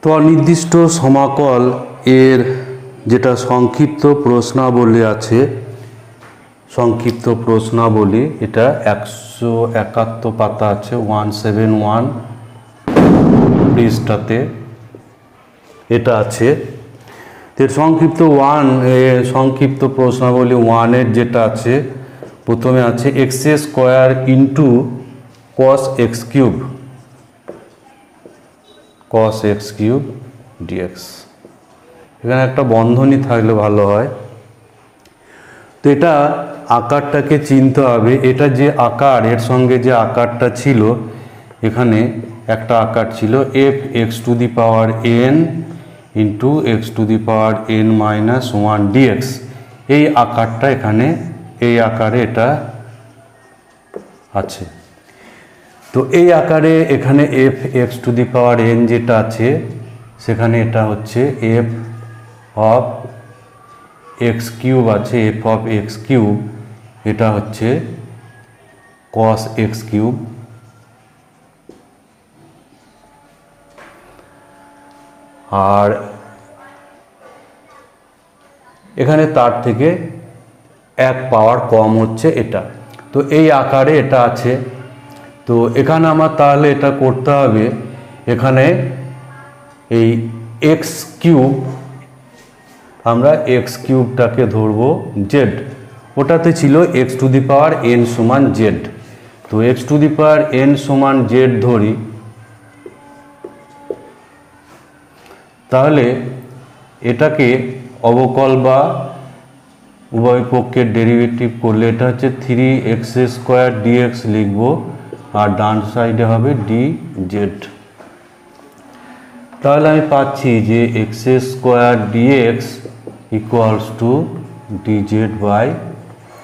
তো অনির্দিষ্ট সমাকল এর যেটা সংক্ষিপ্ত প্রশ্নাবলী আছে, সংক্ষিপ্ত প্রশ্নাবলী, এটা 171 পাতা আছে, 171 পৃষ্ঠাতে এটা আছে। এর সংক্ষিপ্ত প্রশ্নাবলী 1 এর যেটা আছে, প্রথমে আছে x square into cos x cube dx. এখানে একটা বন্ধনী থাকলে ভালো হয়। তো এটা আকারটাকে চিনতে হবে। এটা যে আকার, এর সঙ্গে যে আকারটা ছিল, এখানে একটা আকার ছিল f x to the power n into x to the power n minus 1 dx. এই আকারটা এখানে, এই আকারে এটা আছে। তো এই আকারে এখানে F x to the power N যেটা আছে, সেখানে এটা হচ্ছে এফ অফ এক্স কিউব আছে, এফ অফ এক্স কিউব, এটা হচ্ছে কস এক্স কিউব। আর এখানে তার থেকে 1 পাওয়ার কম হচ্ছে এটা। তো এই আকারে এটা আছে। তো এখানে আমার তাহলে এটা করতে হবে, এখানে এই এক্স কিউব, আমরা এক্স কিউবটাকে ধরবো জেড। ওটাতে ছিল x to the power N সমান জেড। তো x to the power N সমান জেড ধরি, তাহলে এটাকে অবকল বা উভয় পক্ষের ডেরিভেটিভ করলে এটা হচ্ছে 3x স্কোয়ার ডিএক্স লিখব, আর ডান সাইডে হবে ডি জেড। তাহলে আমি পাচ্ছি যে x square dx equals to dz by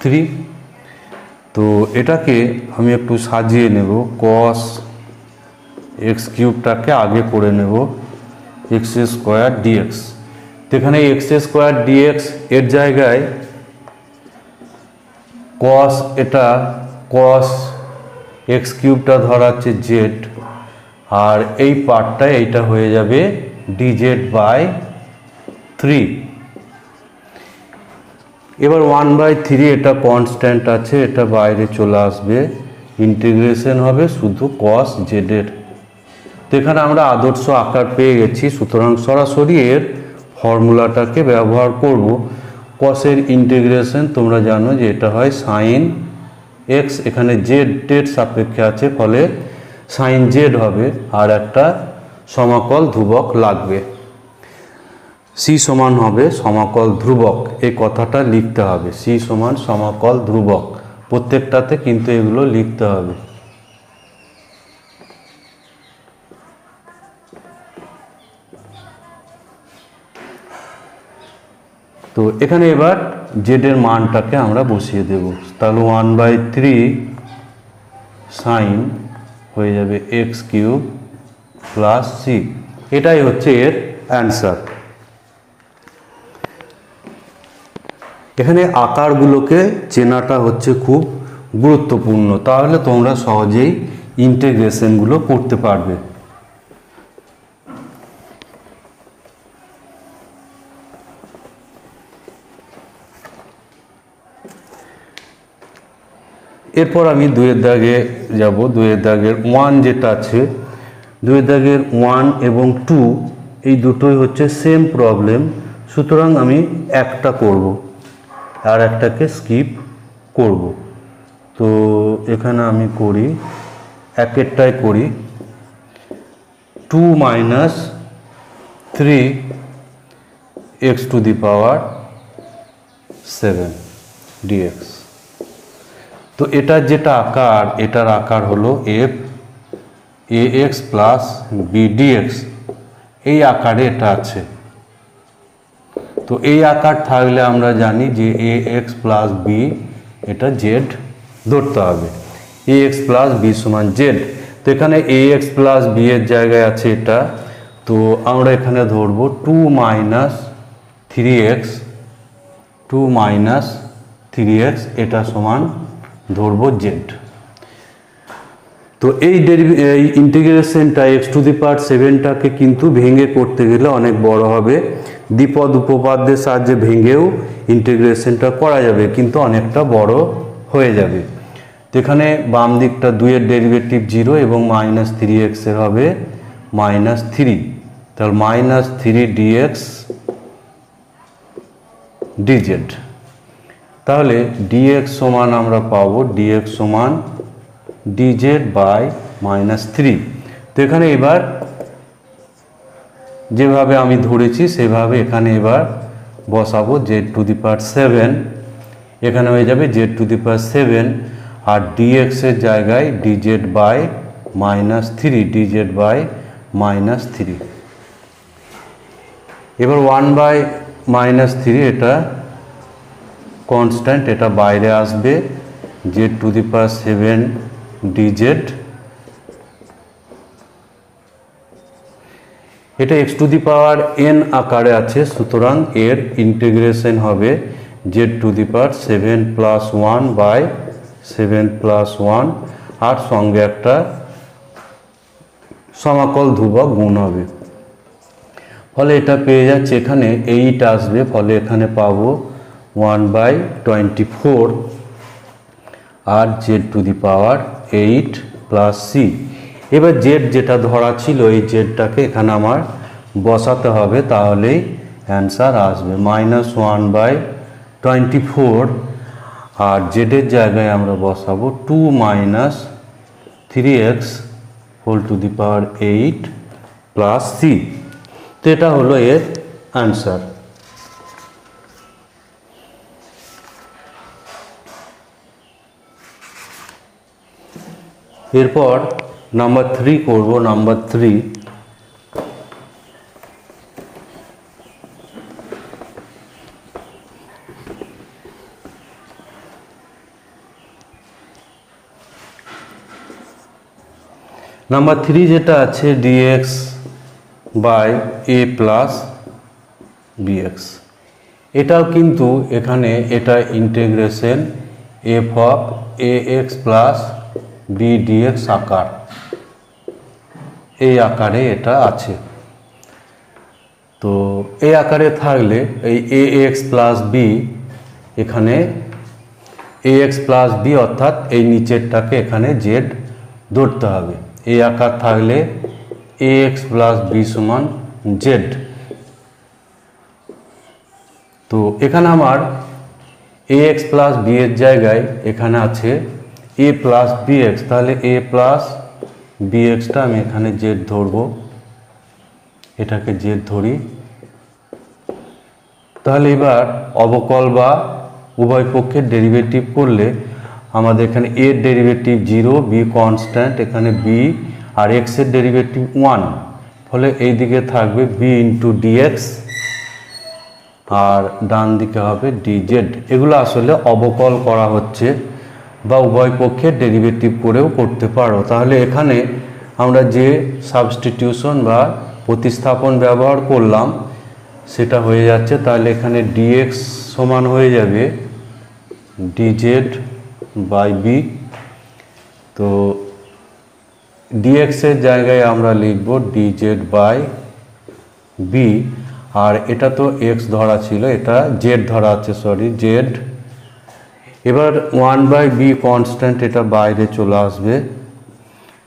3। তো এটাকে আমি একটু সাজিয়ে নেব, কস এক্স কিউবটাকে আগে করে নেব এক্স স্কোয়ার ডিএক্স। তো এখানে এক্স স্কোয়ার ডিএক্স এর জায়গায় কস, এটা কস এক্স কিউবটা ধরাচ্ছে জেড, আর এই পার্টটা এইটা হয়ে যাবে ডিজেড বাই 3। এবার 1/3 এটা কনস্ট্যান্ট আছে, এটা বাইরে চলে আসবে, ইন্টিগ্রেশন হবে শুধু কস জেডের। তো এখানে আমরা আদর্শ আকার পেয়ে গেছি, সুতরাং সরাসরি এর ফর্মুলাটাকে ব্যবহার করব। কসের ইন্টিগ্রেশন তোমরা জানো যে এটা হয় সাইন এক্স, এখানে জেড সাপেক্ষে আছে, ফলে সাইন জেড হবে, আর একটা সমাকল ধ্রুবক লাগবে, সি সমান হবে সমাকল ধ্রুবক। এই কথাটা লিখতে হবে, সি সমান সমাকল ধ্রুবক, প্রত্যেকটাতে কিন্তু এগুলো লিখতে হবে। তো এখানে এবার জেড এর মানটাকে আমরা বসিয়ে দেব, তাহলে 1/3 সাইন হয়ে যাবে এক্স কিউব প্লাস সি। এটাই হচ্ছে এর অ্যান্সার। এখানে আকারগুলোকে চেনাটা হচ্ছে খুব গুরুত্বপূর্ণ, তাহলে তোমরা সহজেই ইন্টিগ্রেশনগুলো করতে পারবে। এরপর আমি 2 দাগে যাব। 2 দাগের 1 যেটা আছে, 2 দাগের 1 এবং 2 এই দুটোই হচ্ছে সেম প্রবলেম, সুতরাং আমি একটা করব আর একটাকে স্কিপ করব। তো এখানে আমি করি, একেরটাই করি, 2 minus 3x to the power 7 dx. তো এটার যেটা আকার, এটার আকার হলো f a x plus b dx, এই আকারে এটা আছে। তো এই আকার থাকলে আমরা জানি যে এ এক্স প্লাস বি, এটা জেড ধরতে হবে, এ এক্স প্লাস বি সমান জেড। তো এখানে এ এক্স প্লাস বি এর জায়গায় আছে এটা, তো আমরা এখানে ধরবো 2 মাইনাস 3x, এটা সমান ধরবো জেড। তো তো এই ইন্টিগ্রেশনটা এক্স টু দি পাওয়ার 7টাকে কিন্তু ভেঙে করতে গেলে অনেক বড় হবে। দ্বিপদ উপপাদ্যের সাহায্যে ভেঙেও ইন্টিগ্রেশনটা করা যাবে, কিন্তু অনেকটা বড় হয়ে যাবে। তো এখানে বাম দিকটা 2-এর ডেরিভেটিভ 0 এবং -3x এর হবে -3, তাহলে -3 dx dz। তাহলে dx সমান আমরা পাবো dx সমান dz বাই -3। তো এখানে এবার যেভাবে আমি ধরেছি সেভাবে এখানে এবার বসাবো z টু দি পাওয়ার 7, এখানে হয়ে যাবে z টু দি পাওয়ার 7 আর dx এর জায়গায় dz বাই -3, dz বাই -3। এবার 1/-3 এটা কনস্ট্যান্ট, এটা বাইরে আসবে, z to the power 7 dz। এটা x two the power n আকারে আছে, সুতরাং এর ইন্টিগ্রেশন হবে z টু দি পাওয়ার 7 + 1/7 + 1 আর সঙ্গে একটা সমাকল ধ্রুবক গুণ হবে। ফলে এটা পেয়ে যাচ্ছে, এখানে 8 আসবে, ফলে এখানে পাবো 1/24 আর z to the power 8 + c। এবার z যেটা ধরা ছিল এই জেডটাকে এখানে আমার বসাতে হবে, তাহলেই অ্যান্সার আসবে -1/24 আর জেডের জায়গায় আমরা বসাবো 2 - 3x whole to the power 8 + c। তো এটা হলো এর অ্যান্সার। এরপর নাম্বার 3 করব। নাম্বার 3 যেটা আছে dx by a plus bx, এটাও কিন্তু এখানে এটা integration f of ax plus b dx আকার, এই আকারে এটা আছে। তো এই আকারে থাকলে এই ax প্লাস b, এখানে ax প্লাস b অর্থাৎ এই নিচেরটাকে এখানে z ধরতে হবে। এই আকার থাকলে ax প্লাস b সমান z। তো এখানে আমার ax প্লাস b এর জায়গায় এখানে আছে a প্লাস bx, তাহলে a প্লাস bxটা আমি এখানে z ধরবো, এটাকে z ধরি। তাহলে এবার অবকল বা উভয় পক্ষের ডেরিভেটিভ করলে আমাদের এখানে a এর ডেরিভেটিভ 0, b কনস্ট্যান্ট, এখানে b আর x এর ডেরিভেটিভ 1, ফলে এই দিকে থাকবে b ইন্টু dx আর ডান দিকে হবে dz। এগুলো আসলে অবকল করা হচ্ছে বা উভয় পক্ষের ডেরিভেটিভ করেও করতে পারো। তাহলে এখানে আমরা যে সাবস্টিটিউশন বা প্রতিস্থাপন ব্যবহার করলাম সেটা হয়ে যাচ্ছে। তাহলে এখানে dx সমান হয়ে যাবে dz বাই b। তো dx এর জায়গায় আমরা লিখব dz বাই b, আর এটা তো x ধরা ছিল, এটা z ধরা আছে, সরি z। এবার 1/b কনস্ট্যান্ট, এটা বাইরে চলে আসবে,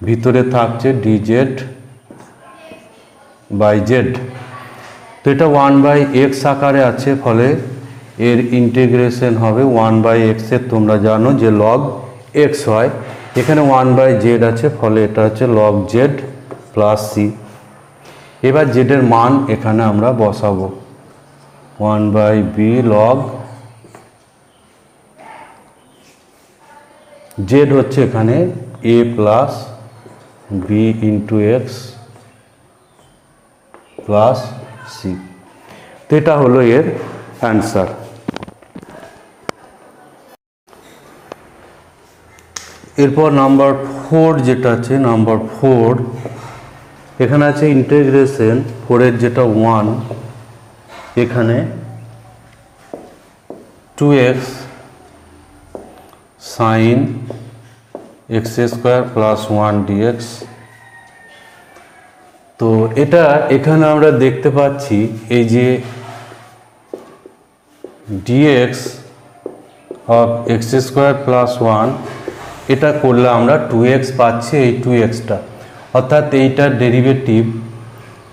ভিতরে থাকছে dz বাই z। তো এটা 1/x আকারে আছে, ফলে এর ইন্টিগ্রেশন হবে 1/x এর, তোমরা জানো যে log x হয়, এখানে 1/z আছে, ফলে এটা হচ্ছে log z প্লাস c। এবার z এর মান এখানে আমরা বসাবো 1/b log z হচ্ছে এখানে a plus b into x plus c। তো এটা হলো এর অ্যান্সার। এরপর নাম্বার 4 যেটা আছে, নাম্বার 4 এখানে আছে ইন্টিগ্রেশন 4 এর যেটা 1, এখানে 2x sine x square plus 1 dx. তো এটা এখানে আমরা দেখতে পাচ্ছি এই যে dx of x square plus 1, এটা করলে আমরা 2x পাচ্ছি, এই 2xটা, অর্থাৎ এইটার ডেরিভেটিভ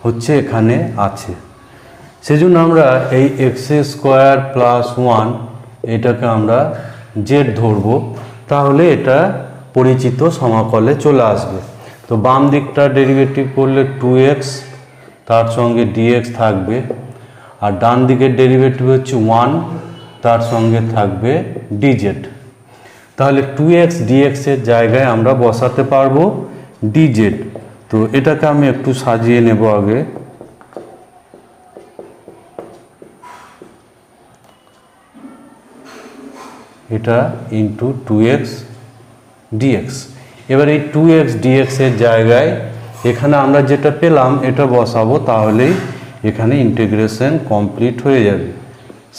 হচ্ছে এখানে আছে। সেজন্য আমরা এই এক্স স্কোয়ার প্লাস 1 এটাকে আমরা জেড ধরব, তাহলে এটা পরিচিত সমাকলে চলে আসবে। তো বাম দিকটা ডেরিভেটিভ করলে 2x, তার সঙ্গে dx থাকবে, আর ডান দিকের ডেরিভেটিভ হচ্ছে 1, তার সঙ্গে থাকবে dz। তাহলে 2x dx এর জায়গায় আমরা বসাতে পারবো dz। তো এটাকে আমি একটু সাজিয়ে নেব আগে। এটা ইন্টু 2x dx। এবার এই 2x dx এর জায়গায় এখানে আমরা যেটা পেলাম এটা বসাবো, তাহলেই এখানে ইন্টিগ্রেশন কমপ্লিট হয়ে যাবে।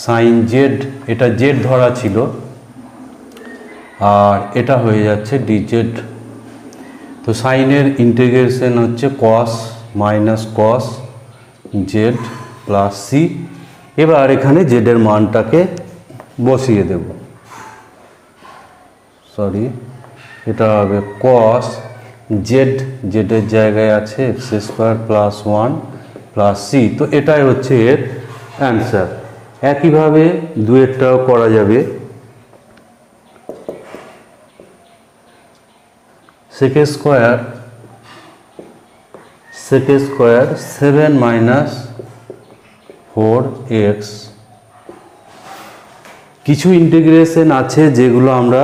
সাইন জেড, এটা জেড ধরা ছিল, আর এটা হয়ে যাচ্ছে dz। তো সাইনের ইন্টিগ্রেশন হচ্ছে cos minus cos z plus c. এবার এখানে জেডের মানটাকে বসিয়ে দেব, সরি, এটা হবে কস জেড, জেডের জায়গায় আছে x square plus 1 plus c. তো এটাই হচ্ছে এর অ্যান্সার। একইভাবে দুয়েরটাও করা যাবে। Sec square 7 minus 4x। কিছু ইন্টিগ্রেশন আছে যেগুলো আমরা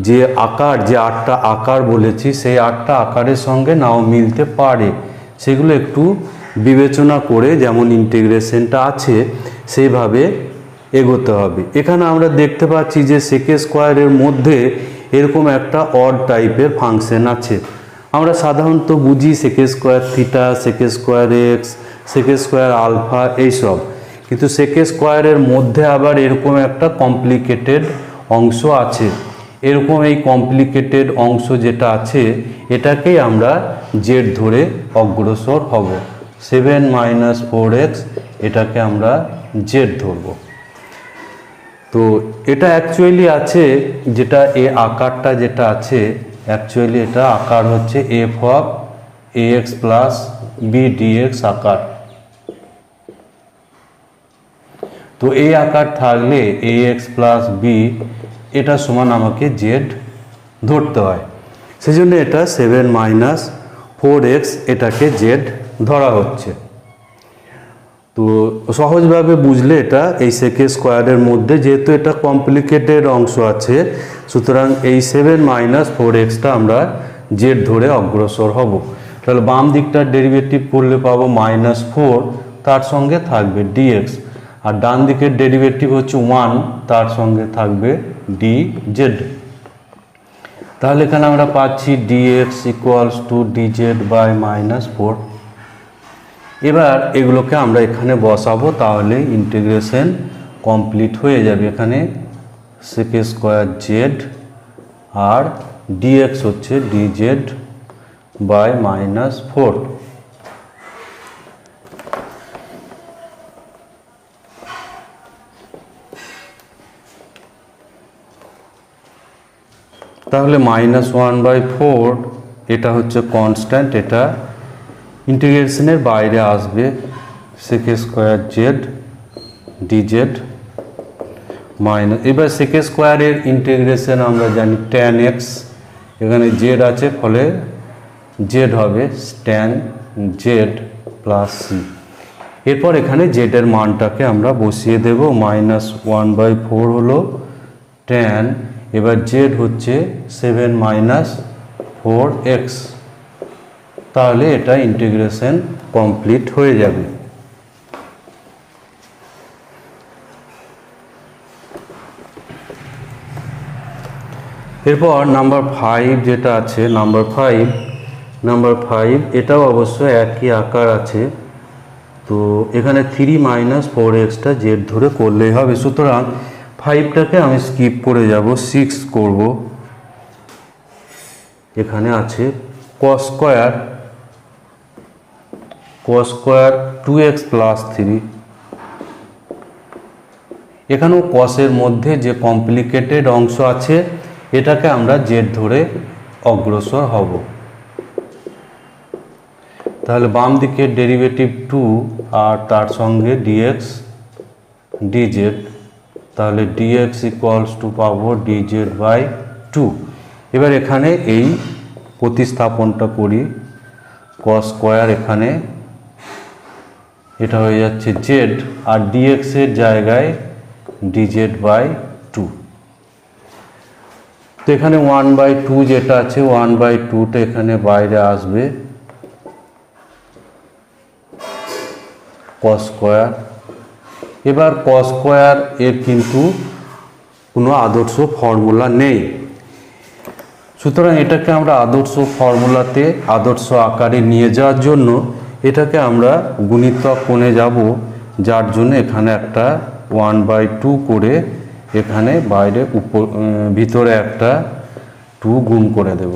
যে আকার, যে 8টা আকার বলেছি, সেই 8টা আকারের সঙ্গে নাও মিলতে পারে, সেগুলো একটু বিবেচনা করে যেমন ইন্টিগ্রেশনটা আছে সেইভাবে এগোতে হবে। এখানে আমরা দেখতে পাচ্ছি যে সেক স্কোয়ারের মধ্যে এরকম একটা অড টাইপের ফাংশন আছে। আমরা সাধারণত বুঝি sec square theta, sec square x, sec square alpha, এইসব। কিন্তু সেক স্কোয়ারের মধ্যে আবার এরকম একটা কমপ্লিকেটেড অংশ আছে। এরকম এই কমপ্লিকেটেড অংশ যেটা আছে এটাকেই আমরা জেড ধরে অগ্রসর হব। 7 মাইনাস 4x এটাকে আমরা জেড ধরব। তো এটা অ্যাকচুয়ালি আছে, যেটা এই আকারটা যেটা আছে, অ্যাকচুয়ালি এটা আকার হচ্ছে f of ax plus b dx আকার। তো এই আকার থাকলে ax প্লাস বি এটা সমান আমাকে জেড ধরতে হয়। সেজন্য এটা 7 মাইনাস 4x এটাকে জেড ধরা হচ্ছে। তো সহজভাবে বুঝলে এটা এই সেক স্কোয়ারের মধ্যে যেহেতু এটা কমপ্লিকেটেড অংশ আছে, সুতরাং এই 7 মাইনাস 4xটা আমরা জেড ধরে অগ্রসর হব। তাহলে বাম দিকটার ডেরিভেটিভ করলে পাবো -4, তার সঙ্গে থাকবে dx, আর ডান দিকের ডেরিভেটিভ হচ্ছে 1, তার সঙ্গে থাকবে dz। তাহলে এখানে আমরা পাচ্ছি dx equals to dz by -4। এবার এগুলোকে আমরা এখানে বসাবো, তাহলে ইন্টিগ্রেশন কমপ্লিট হয়ে যাবে। এখানে সেক স্কোয়ার জেড আর dx হচ্ছে dz বাই -4। তাহলে -1/4 এটা হচ্ছে কনস্ট্যান্ট, এটা ইন্টিগ্রেশনের বাইরে আসবে। Sec square z dz minus, এবার সেক স্কোয়ারের ইন্টিগ্রেশন আমরা জানি tan x, এখানে জেড আছে ফলে জেড হবে tan জেড প্লাস সি। এরপর এখানে জেডের মানটাকে আমরা বসিয়ে দেব। -1/4 হলো tan, এবার জেড হচ্ছে 7 মাইনাস 4x। তাহলে এটা ইন্টিগ্রেশন কমপ্লিট হয়ে যাবে। এরপর নাম্বার 5 যেটা আছে, নাম্বার 5 এটাও অবশ্য একই আকার আছে। তো এখানে 3 মাইনাস 4xটা জেড ধরে করলেই হবে। সুতরাং 5টাকে আমি স্কিপ করে যাব, 6 করব। এখানে আছে cos স্কোয়ার 2x প্লাস 3। এখানেও কসের মধ্যে যে কমপ্লিকেটেড অংশ আছে এটাকে আমরা জেড ধরে অগ্রসর হব। তাহলে বাম দিকে ডেরিভেটিভ 2 আর তার সঙ্গে ডিএক্স ডিজেড, তাহলে ডিএক্স ইকুয়ালস টু পাবো ডিজেড বাই 2। এবার এখানে এই প্রতিস্থাপনটা করি, কস স্কোয়ার এখানে এটা হয়ে যাচ্ছে জেড আর ডিএক্স এর জায়গায় ডিজেড বাই 2। তো এখানে 1/2 যেটা আছে 1/2টা এখানে বাইরে আসবে, কস স্কোয়ার। এবার কস স্কোয়ার এর কিন্তু কোনো আদর্শ ফর্মুলা নেই, সুতরাং এটাকে আমরা আদর্শ ফর্মুলাতে আদর্শ আকারে নিয়ে যাওয়ার জন্য এটাকে আমরা গুণিতক কোণে যাব, যার জন্য এখানে একটা 1/2 করে এখানে বাইরে ভিতরে একটা 2 গুণ করে দেব।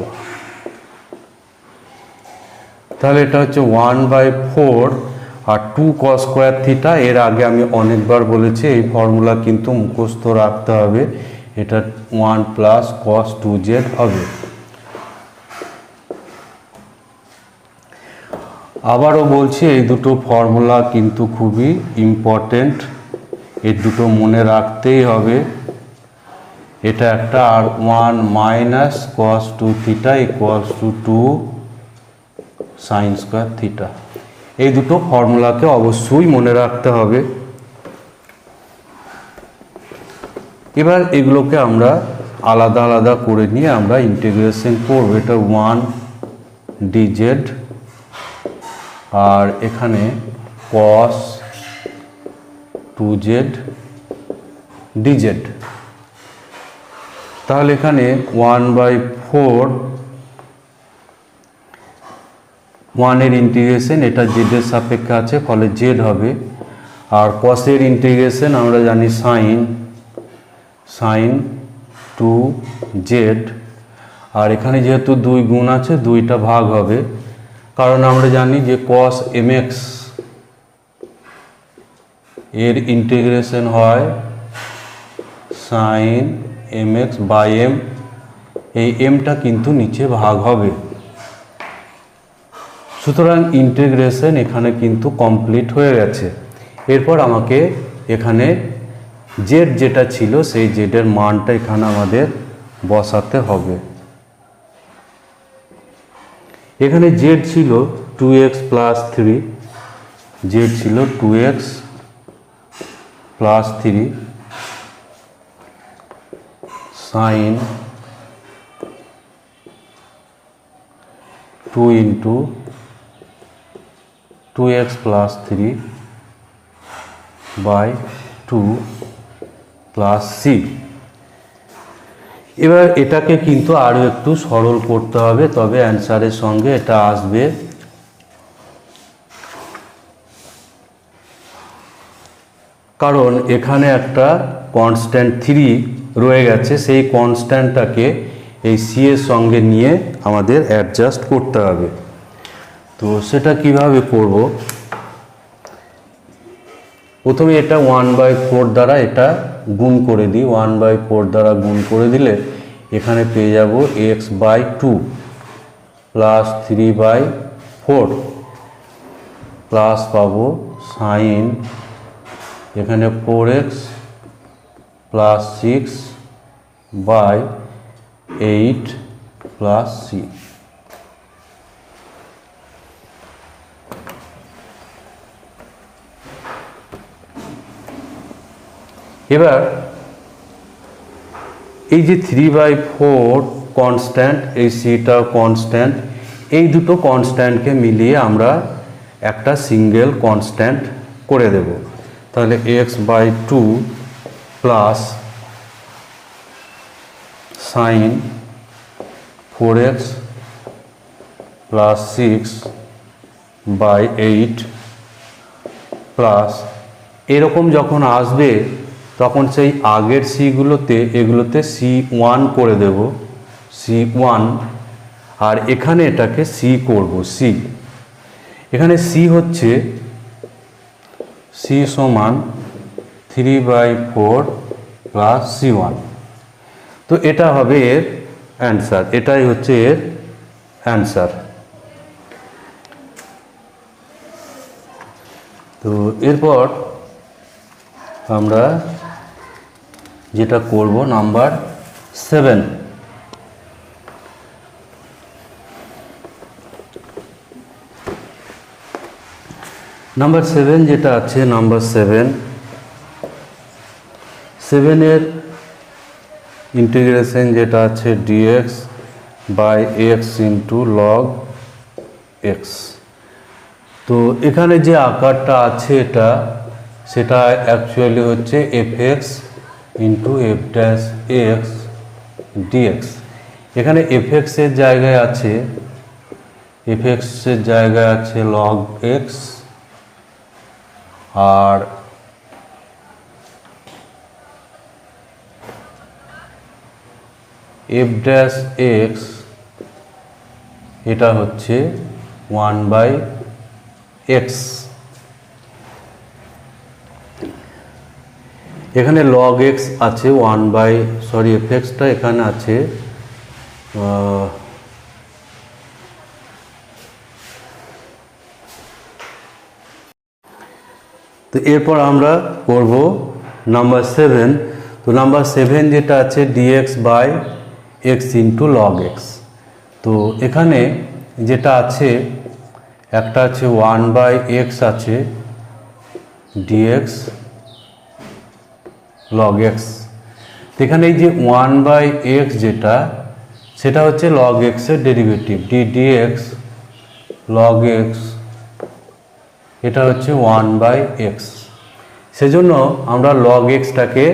তাহলে এটা হচ্ছে 1/4 আর 2 cos স্কোয়ার থিটা। এর আগে আমি অনেকবার বলেছি এই ফর্মুলা কিন্তু মুখস্থ রাখতে হবে, এটা 1 প্লাস cos 2z হবে। আবারও বলছি এই দুটো ফর্মুলা কিন্তু খুবই ইম্পর্টেন্ট, এই দুটো মনে রাখতেই হবে। এটা একটা আর 1 minus cos 2 theta equals to 2 sine square theta. এই দুটো ফর্মুলাকে অবশ্যই মনে রাখতে হবে। এবার এগুলোকে আমরা আলাদা আলাদা করে নিয়ে আমরা ইন্টিগ্রেশন করব। এটা 1 ডিজেড আর এখানে cos 2z ডিজেড। তাহলে এখানে 1/4 1 এর ইন্টিগ্রেশন, এটা জেড এর সাপেক্ষে আছে ফলে জেড হবে। আর cos এর ইন্টিগ্রেশন আমরা জানি সাইন 2z। আর এখানে যেহেতু 2 গুণ আছে 2টা ভাগ হবে, কারণ আমরা জানি যে cos mx এর ইন্টিগ্রেশন হয় সাইন mx বাই m, এই mটা কিন্তু নিচে ভাগ হবে। সুতরাং ইন্টিগ্রেশন এখানে কিন্তু কমপ্লিট হয়ে গেছে। এরপর আমাকে এখানে জেড যেটা ছিল সেই জেডের মানটা এখানে আমাদের বসাতে হবে। এখানে জেড ছিল 2x প্লাস 3, জেড ছিল 2x plus 3 sine 2 into 2x plus 3 by 2 plus c. এবার এটাকে কিন্তু আরও একটু সরল করতে হবে, তবে অ্যান্সারের সঙ্গে এটা আসবে। কারণ এখানে একটা কনস্ট্যান্ট 3 রয়ে গেছে, সেই কনস্ট্যান্টটাকে এই সি এর সঙ্গে নিয়ে আমাদের অ্যাডজাস্ট করতে হবে। তো সেটা কিভাবে করব? প্রথমে এটা 1/4 দ্বারা এটা গুণ করে দিই। 1/4 দ্বারা গুণ করে দিলে এখানে পেয়ে যাব x/2 প্লাস 3/4 প্লাস পাবো সাইন এখানে 4x প্লাস 6/8 প্লাস সি। এবার এই যে 3/4 কনস্ট্যান্ট, এই সিটাও কনস্ট্যান্ট, এই দুটো কনস্ট্যান্টকে মিলিয়ে আমরা একটা সিঙ্গেল কনস্ট্যান্ট করে দেব। তাহলে x/2 plus sign 4x plus 6/8 plus এরকম যখন আসবে তখন সেই আগের সিগুলোতে এগুলোতে C1 করে দেব, C1। আর এখানে এটাকে সি করব, সি। এখানে সি হচ্ছে সি সমান 3/4 প্লাস C1। তো এটা হবে এর অ্যান্সার, এটাই হচ্ছে এর অ্যান্সার। তো এরপর আমরা যেটা করব নাম্বার 7। নাম্বার 7 যেটা আছে, নাম্বার 7 এর ইন্টিগ্রেশন যেটা আছে dx by x into log x। তো এখানে যে আকারটা আছে এটা, সেটা অ্যাকচুয়ালি হচ্ছে fx into f dash x dx। এখানে fx এর জায়গায় আছে, fx এর জায়গায় আছে log x, আর f ড্যাশ x এটা হচ্ছে 1/x। এখানে log x আছে fx-টা এখানে আছে তো এরপর আমরা করব নাম্বার 7। তো নাম্বার 7 যেটা আছে dx by x into log x। তো এখানে যেটা আছে একটা আছে 1/x আছে dx log x। এখানে এই যে 1/x যেটা, সেটা হচ্ছে log x এর ডেরিভেটিভ, dx log x, এটা হচ্ছে 1/x। সেজন্য আমরা log x-টাকে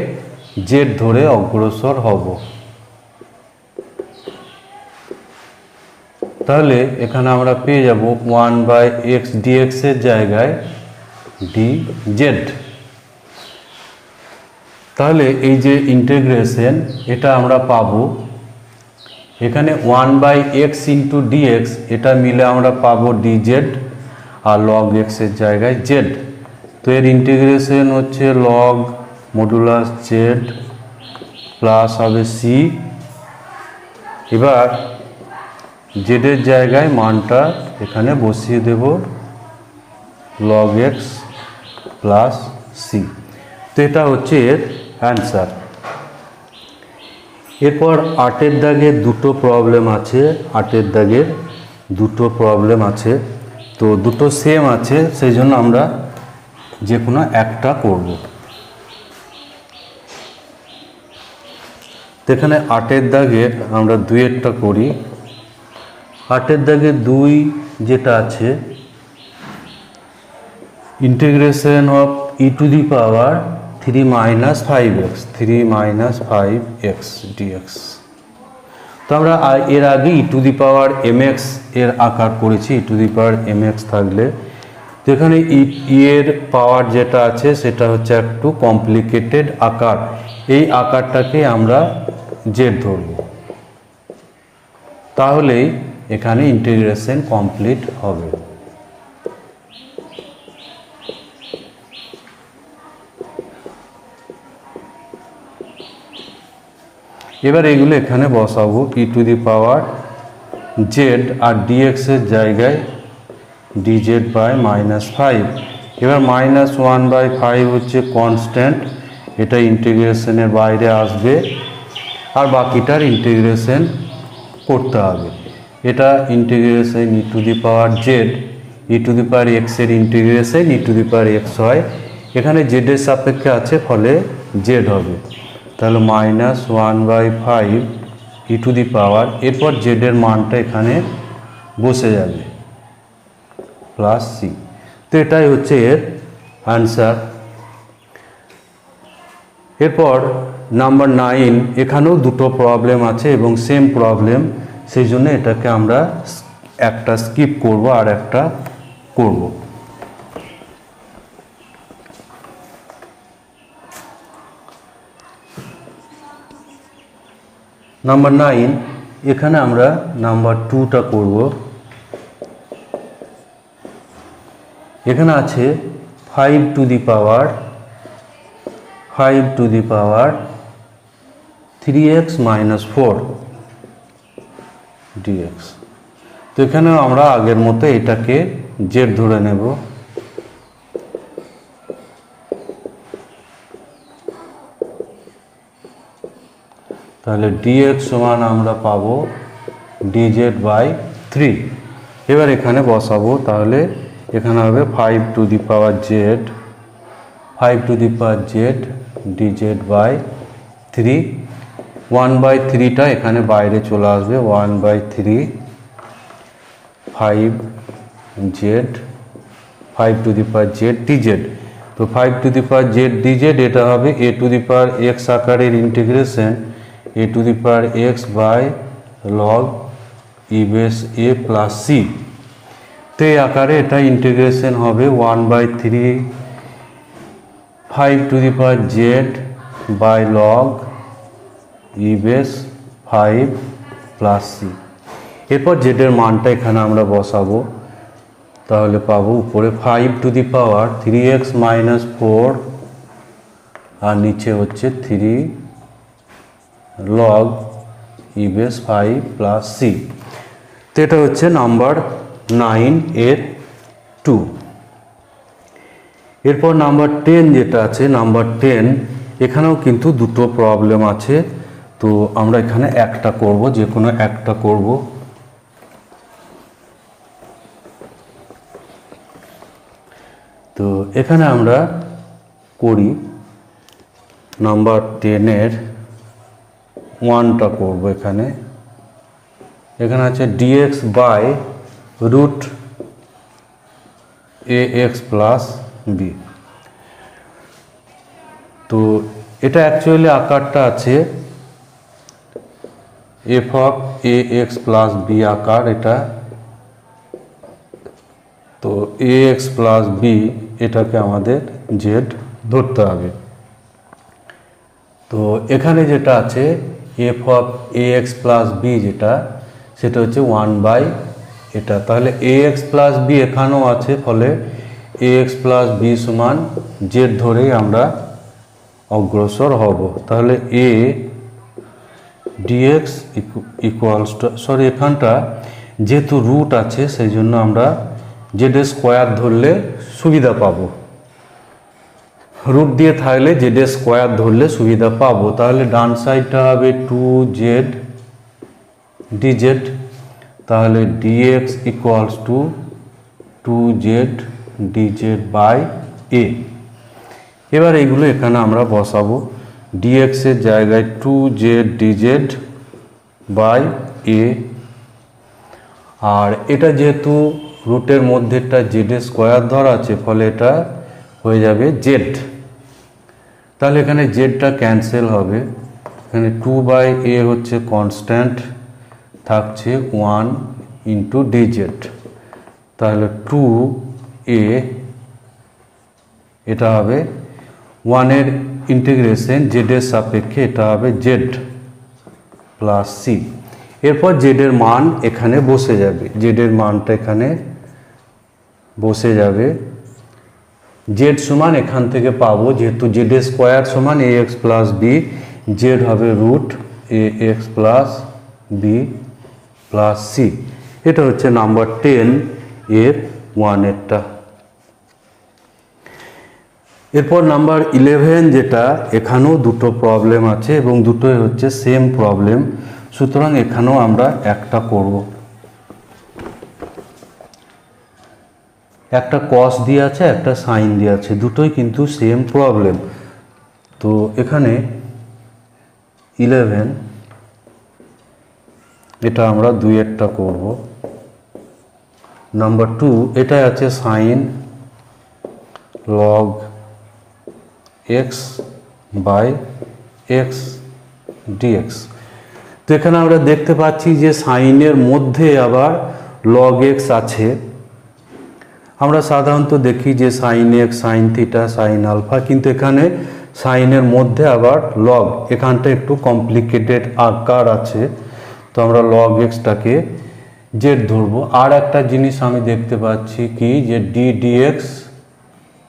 z ধরে অগ্রসর হব। তাহলে এখানে আমরা পেয়ে যাব 1/x dx এর জায়গায় dz। তাহলে এই যে ইন্টিগ্রেশন, এটা আমরা পাবো এখানে 1/x ইন্টু dx, এটা মিলে আমরা পাবো dz, আর log x এর জায়গায় z। তো এর ইন্টিগ্রেশন হচ্ছে log মডুলাস z প্লাস হবে c। এবার z এর জায়গায় মানটা এখানে বসিয়ে দেব, log x প্লাস c। তো এটা হচ্ছে এর অ্যান্সার। এরপর 8-এর দাগের দুটো প্রবলেম আছে, 8-এর দাগের দুটো প্রবলেম আছে। তো দুটো সেম আছে, সেই জন্য আমরা যে কোনো একটা করব। তো এখানে 8-এর দাগের আমরা 2-এরটা করি। 8-এর দাগের 2 যেটা আছে, integration of e to the power 3 minus 5x dx। তো আমরা এর আগে e to the power mx এর আকার করেছি, e to the power mx থাকলে। তো এখানে এর পাওয়ার যেটা আছে সেটা হচ্ছে একটু কমপ্লিকেটেড আকার, এই আকারটাকে আমরা z ধরব, তাহলেই এখানে ইন্টিগ্রেশন কমপ্লিট হবে। এবার এগুলো এখানে বসাবো, e to the power z আর dx এর জায়গায় dz বাই -5। এবার -1/5 হচ্ছে কনস্ট্যান্ট, এটা ইন্টিগ্রেশনের বাইরে আসবে, আর বাকিটার ইন্টিগ্রেশন করতে হবে। এটা integration e to the power z, e to the power x এর integration e to the power x হয়। এখানে z এর সাপেক্ষে আছে, ফলে z হবে। তাহলে -1/5 e টু দি পাওয়ার, এরপর z এর মানটা এখানে বসে যাবে, প্লাস c। তো এটাই হচ্ছে এর আনসার। এরপর নাম্বার 9, এখানেও দুটো প্রবলেম আছে এবং সেম প্রবলেম, সেই জন্য এটাকে আমরা একটা স্কিপ করব আর একটা করব। নাম্বার 9, এখানে আমরা নাম্বার 2টা করব। এখানে আছে 5 to the power 3x minus 4 dx। তো এখানে আমরা আগের মতো এটাকে জেড ধরে নেব। তাহলে dx সমান আমরা পাবো dz/3। এবার এখানে বসাবো, তাহলে এখানে হবে 5 to the power z dz/3। 1/3টা এখানে বাইরে চলে আসবে, 1/3 5 to the power z dz। তো 5 to the power z dz এটা হবে a to the power x আকারের integration a to the power x by log e base a plus c। তো এই আকারে এটা ইন্টিগ্রেশন হবে 1/3 5 to the power z by log e base 5 plus c। এরপর z এর মানটা এখানে আমরা বসাবো, তাহলে পাবো উপরে 5 to the power 3x minus 4 আর নিচে হচ্ছে 3 log e base 5 plus c। তো এটা হচ্ছে নাম্বার 9 এর 2। এরপর নাম্বার 10 যেটা আছে, নাম্বার 10 এখানেও কিন্তু দুটো প্রবলেম আছে। তো আমরা এখানে একটা করব, যে কোনো একটা করব। তো এখানে আমরা করি নাম্বার 10 এর 1টা করব। এখানে আছে dx by root ax plus b। তো এটা অ্যাকচুয়ালি আকারটা আছে f of ax plus b আকার এটা। তো ax প্লাস b এটাকে আমাদের z ধরতে হবে। তো এখানে যেটা আছে f of ax plus b যেটা, সেটা হচ্ছে 1 এটা। তাহলে ax প্লাস b এখানেও আছে, ফলে ax প্লাস b সমান z ধরেই আমরা অগ্রসর হব। তাহলে a dx equals two, sorry এখানটা যেহেতু রুট আছে সেই জন্য আমরা z স্কোয়ার ধরলে সুবিধা পাবো। রুট দিয়ে থাকলে z স্কোয়ার ধরলে সুবিধা পাবো। তাহলে ডান সাইডটা হবে 2z dz। তাহলে dx equals to 2z dz by a। এবার এইগুলো এখানে আমরা বসাবো, dx এর জায়গায় 2z dz বাই a। আর এটা যেহেতু রুটের মধ্যেটা z স্কোয়ার ধরা আছে, ফলে এটা হয়ে যাবে z। তাহলে এখানে জেডটা ক্যান্সেল হবে। এখানে 2/a হচ্ছে কনস্ট্যান্ট, থাকছে 1 ইন্টু dz। তাহলে 2a এটা হবে 1 এর ইন্টিগ্রেশন z এর সাপেক্ষে, এটা হবে z প্লাস c। এরপর z এর মান এখানে বসে যাবে, z এর মানটা এখানে বসে যাবে। z সমান এখান থেকে পাবো, যেহেতু z স্কোয়ার সমান ax প্লাস b, z হবে root ax plus b plus c। এটা হচ্ছে নাম্বার 10 এর 1 এরটা। এরপর নাম্বার 11 যেটা, এখানেও দুটো প্রবলেম আছে এবং দুটোই হচ্ছে সেম প্রবলেম। সুতরাং এখানেও আমরা একটা করব। একটা কস দিয়ে আছে, একটা সাইন দিয়ে আছে, দুটোই কিন্তু সেম প্রবলেম। তো এখানে 11 এটা আমরা 2-এরটা করব। নাম্বার 2 এটা আছে sine log x by x dx। তো এখানে আমরা দেখতে পাচ্ছি যে সাইনের মধ্যে আবার লগ x আছে। আমরা সাধারণত দেখি যে sine x, sine theta, sine alpha, কিন্তু এখানে সাইনের মধ্যে আবার লগ, এখানটা একটু কমপ্লিকেটেড আকার আছে। তো আমরা লগ এক্সটাকে জেড ধরবো। আর একটা জিনিস আমি দেখতে পাচ্ছি কি, যে d dx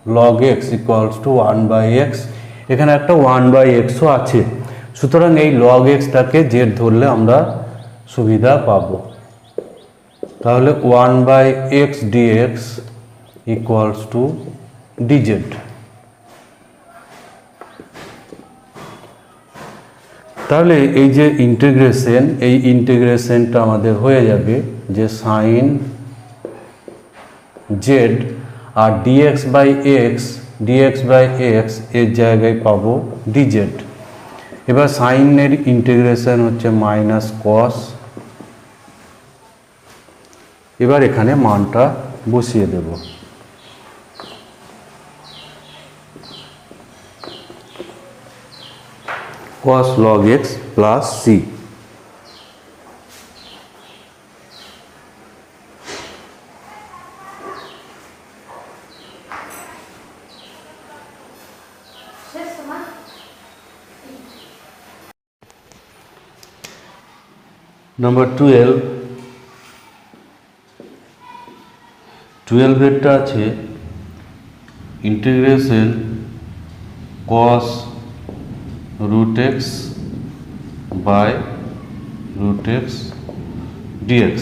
log x equals to 1/x, এখানে একটা 1/xও আছে। সুতরাং এই লগ এক্সটাকে জেড ধরলে আমরা সুবিধা পাবো। তাহলে 1/x dx equals to dz। তাহলে এই যে ইন্টিগ্রেশন, এই ইন্টিগ্রেশনটা আমাদের হয়ে যাবে যে সাইন জেড আর dx বাই এক্স এর জায়গায় পাবো dz। এবার সাইনের ইন্টিগ্রেশন হচ্ছে মাইনাস কস। এবার এখানে মানটা বসিয়ে দেব। cos log x plus c। Number 12 আছে integration cos root x by root x dx।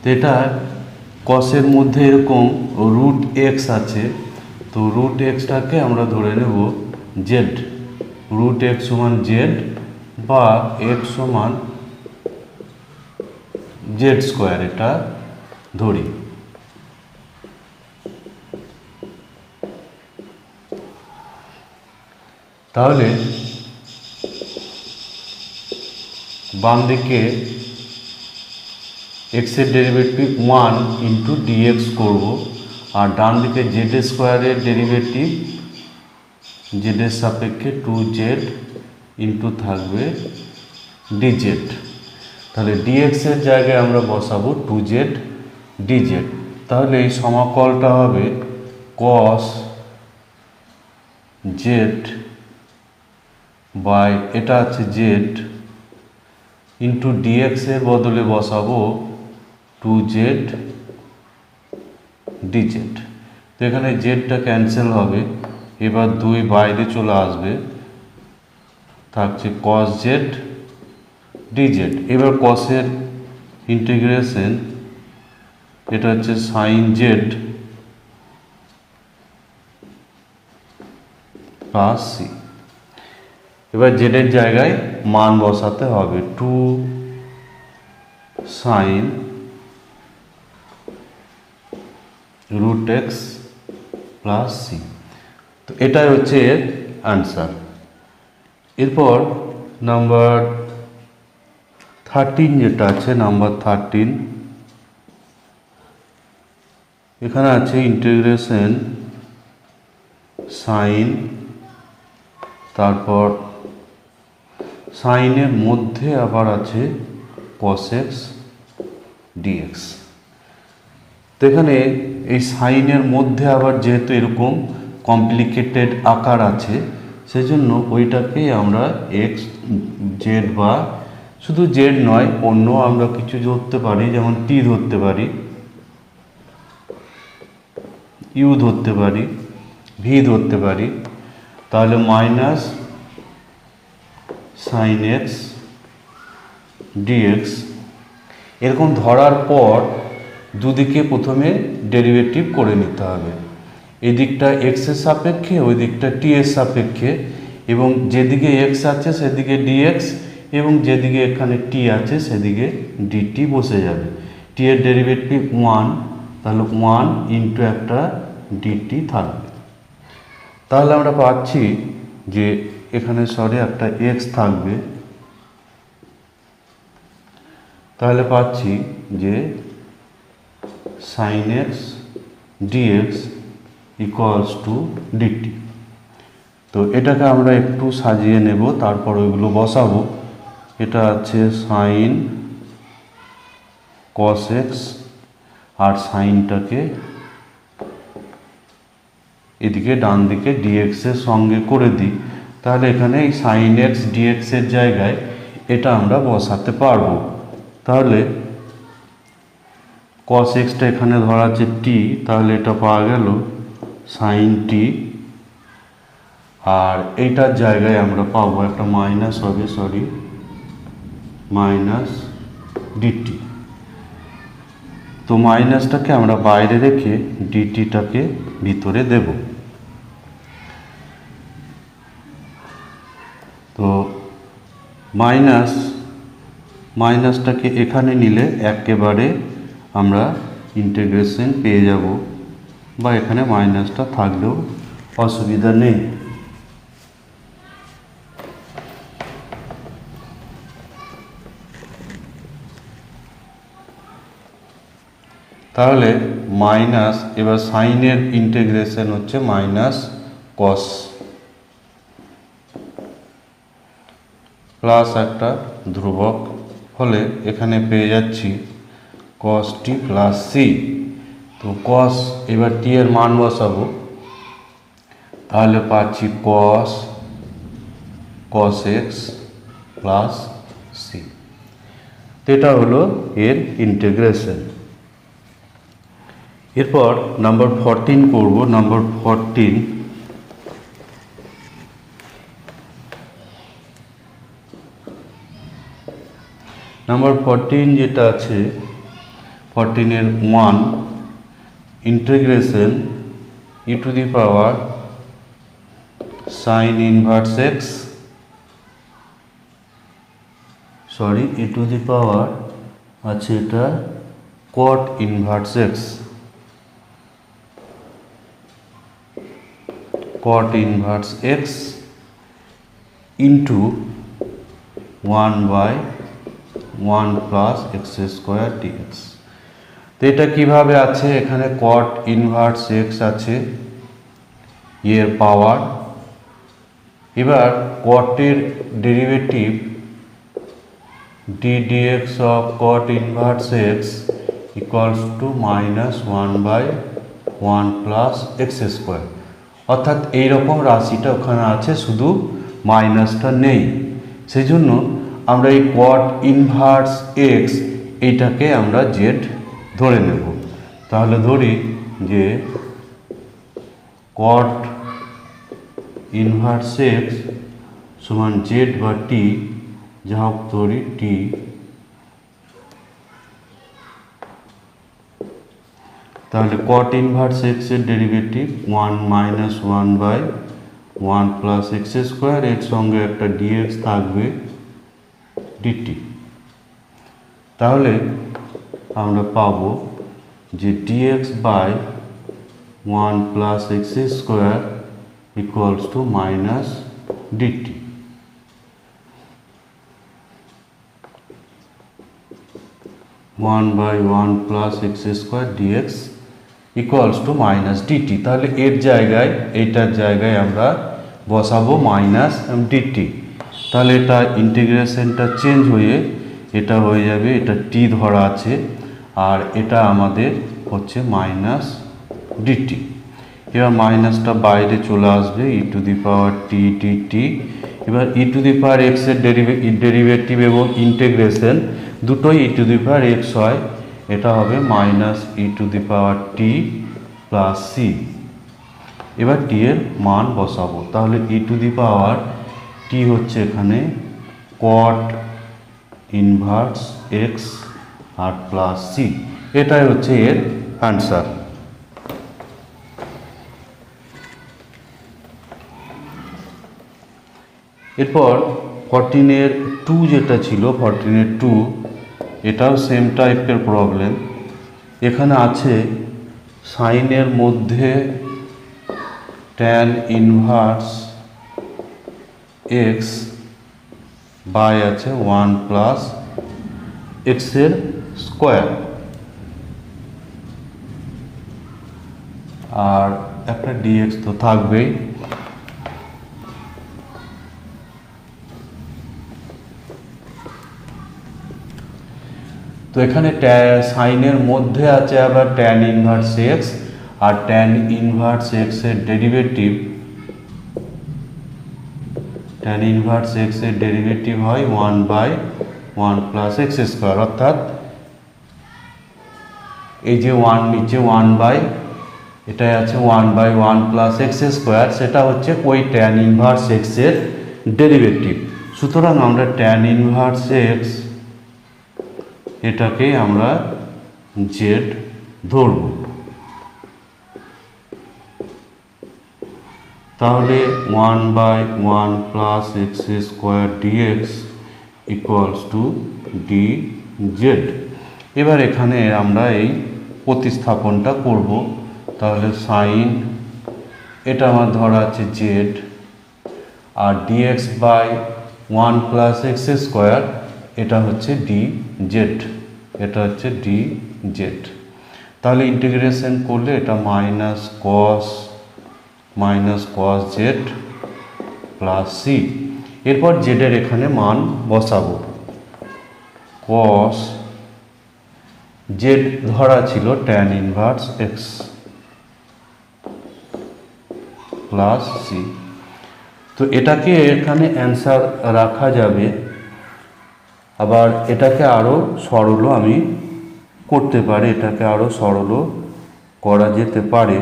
তো এটা কসের মধ্যে এরকম রুট এক্স আছে, তো রুট এক্সটাকে আমরা ধরে নেব জেড, রুট এক্স সমান জেড বা এক্স সমান জেড স্কোয়ার, এটা ধরি। তাহলে বাম দিকে এক্স এর ডেরিভেটিভ 1 ইন্টু ডিএক্স করবো, আর ডান দিকে জেড স্কোয়ারের ডেরিভেটিভ জেডের সাপেক্ষে 2z ইন্টু থাকবে ডিজেড। তাহলে ডিএক্স এর জায়গায় আমরা বসাবো 2z ডিজেড। তাহলে এই সমাকলটা হবে cos জেড বাই এটা আছে জেড ইন্টু ডিএক্স এর বদলে বসাবো 2z ডিজেড। তো এখানে জেডটা ক্যান্সেল হবে, এবার 2 বাইরে চলে আসবে, থাকছে cos জেড ডিজেড। এবার কসের ইন্টিগ্রেশন, এটা হচ্ছে সাইন জেড প্লাস সি। এবার জেডের জায়গায় মান বসাতে হবে 2 sine root x plus c. তো এটাই হচ্ছে এর অ্যান্সার। এরপর নাম্বার 13 যেটা আছে, নাম্বার 13 এখানে আছে ইন্টিগ্রেশন সাইন, তারপর সাইনের মধ্যে আবার আছে cos x dx। তো এখানে এই সাইনের মধ্যে আবার যেহেতু এরকম কমপ্লিকেটেড আকার আছে, সেজন্য ওইটাকে আমরা এক্স জেড বা শুধু জেড নয় অন্য আমরা কিছু ধরতে পারি, যেমন টি ধরতে পারি, ইউ ধরতে পারি, ভি ধরতে পারি। তাহলে মাইনাস সাইন এক্স ডিএক্স এরকম ধরার পর দুদিকে প্রথমে ডেরিভেটিভ করে নিতে হবে। এই দিকটা এক্স এর সাপেক্ষে, ওই দিকটা টি এর সাপেক্ষে, এবং যেদিকে এক্স আছে সেদিকে ডিএক্স, এবং যেদিকে এখানে টি আছে সেদিকে ডিটি বসে যাবে। টি এর ডেরিভেটিভ 1, তাহলে 1 ইন্টু একটা ডিটি থাকবে। তাহলে আমরা পাচ্ছি যে এখানে সরে একটা এক্স থাকবে, তাহলে পাচ্ছি যে sine x dx equals to dt. তো এটাকে আমরা একটু সাজিয়ে নেব, তারপর ওইগুলো বসাবো। এটা আছে সাইন কস এক্স, আর সাইনটাকে এদিকে ডান দিকে ডিএক্স এর সঙ্গে করে দিই, তাহলে এখানে এই সাইন এক্স ডিএক্স এর জায়গায় এটা আমরা বসাতে পারবো। তাহলে কস এক্সটা এখানে ধরা আছে টি, তাহলে এটা পাওয়া গেল সাইন টি, আর এইটার জায়গায় আমরা পাবো একটা মাইনাস হবে, মাইনাস ডিটি। তো মাইনাসটাকে আমরা বাইরে রেখে ডিটিটাকে ভিতরে দেব। তো মাইনাসটাকে এখানে নিলে একেবারে আমরা ইন্টিগ্রেশন পেয়ে যাব, বা এখানে মাইনাসটা থাকলেও অসুবিধা নেই। তাহলে মাইনাস, এবার সাইনের ইন্টিগ্রেশন হচ্ছে মাইনাস কস প্লাস একটা ধ্রুবক হলে এখানে পেয়ে যাচ্ছি কস টি প্লাস সি। তো কস, এবার টি এর মান বসাবো, তাহলে পাচ্ছি কস এক্স প্লাস সি। এটা হলো এর ইন্টিগ্রেশন। এরপর নাম্বার 14 করব। নাম্বার 14 যেটা আছে 14 এর 1 integration e to the power sine inverse x, e to the power আছে এটা cot inverse x, cot inverse x into 1/1 plus x square dx। তো এটা কিভাবে আছে, এখানে cot inverse x আছে এর পাওয়ার, এবার cot এর derivative d dx of cot inverse x equals to -1/1 plus x square। অর্থাৎ এইরকম রাশিটা ওখানে আছে, শুধু মাইনাসটা নেই। সেই জন্য আমরা এই কট ইনভার্স এক্স এইটাকে আমরা জেড ধরে নেব। তাহলে ধরি যে কট ইনভার্স এক্স সমান জেড বা টি, যা হোক ধরি টি, তাহলে কট ইনভার্স এক্স এর ডেরিভেটিভ 1 - 1/1 প্লাস এক্স স্কোয়ার, এর সঙ্গে একটা ডিএক্স থাকবে ডিটি। তাহলে আমরা পাবো যে dx by 1 plus x square equals to minus dt. One by 1 plus x square dx equals to minus dt. তাহলে এর জায়গায়, এইটার জায়গায় আমরা বসাবো মাইনাস ডিটি। তাহলে এটা ইন্টিগ্রেশনটা চেঞ্জ হয়ে এটা হয়ে যাবে, এটা টি ধরা আছে, আর এটা আমাদের হচ্ছে মাইনাস ডিটি। এবার মাইনাসটা বাইরে চলে আসবে, ই to the power t dt. এবার e to the power x এর ডেরিভেটিভ এবং ইন্টিগ্রেশন দুটোই e to the power x হয়, এটা হবে minus e to the power t plus c. এবার টি এর মান বসাবো, তাহলে ই টু দি পাওয়ার টি হচ্ছে এখানে কট ইনভার্স এক্স আর প্লাস সি। এটাই হচ্ছে এর অ্যান্সার। এরপর 14 এর 2 যেটা ছিল, 14 এর 2, এটাও সেম টাইপের প্রবলেম। এখানে আছে সাইনের মধ্যে ট্যান ইনভার্স এক্স বাই আছে 1 প্লাস এক্স এর স্কোয়ার, আর একটা ডিএক্স তো থাকবেই। তো এখানে সাইনের মধ্যে আছে আবার ট্যান ইনভার্স এক্স, আর ট্যান ইনভার্স এক্স এর ডেরিভেটিভ ট্যান ইনভার্স এক্স এর ডেরিভেটিভ হয় 1/1 প্লাস এক্স স্কোয়ার, অর্থাৎ এই যে 1 নিচে 1 বাই এটাই আছে 1/1 প্লাস এক্স স্কোয়ার, সেটা হচ্ছে ওই ট্যান ইনভার্স এক্স এর ডেরিভেটিভ। সুতরাং আমরা ট্যান ইনভার্স এক্স এটাকে আমরা জেড ধরব। তাহলে 1/1 plus x square dx equals to d z. এবার এখানে আমরা এই প্রতিস্থাপনটা করব। তাহলে সাইন এটা আমার ধরা আছে Z, R dx by 1 plus x square এটা হচ্ছে ডি জেড, এটা হচ্ছে ডি জেড। তাহলে ইন্টিগ্রেশন করলে এটা minus cos z plus c. এরপর জেডের এখানে মান বসাবো। কস জেড ধরা ছিল tan inverse x plus c. তো এটাকে এখানে অ্যান্সার রাখা যাবে। আবার এটাকে আরও সরলও আমি করতে পারি, এটাকে আরও সরলও করা যেতে পারে।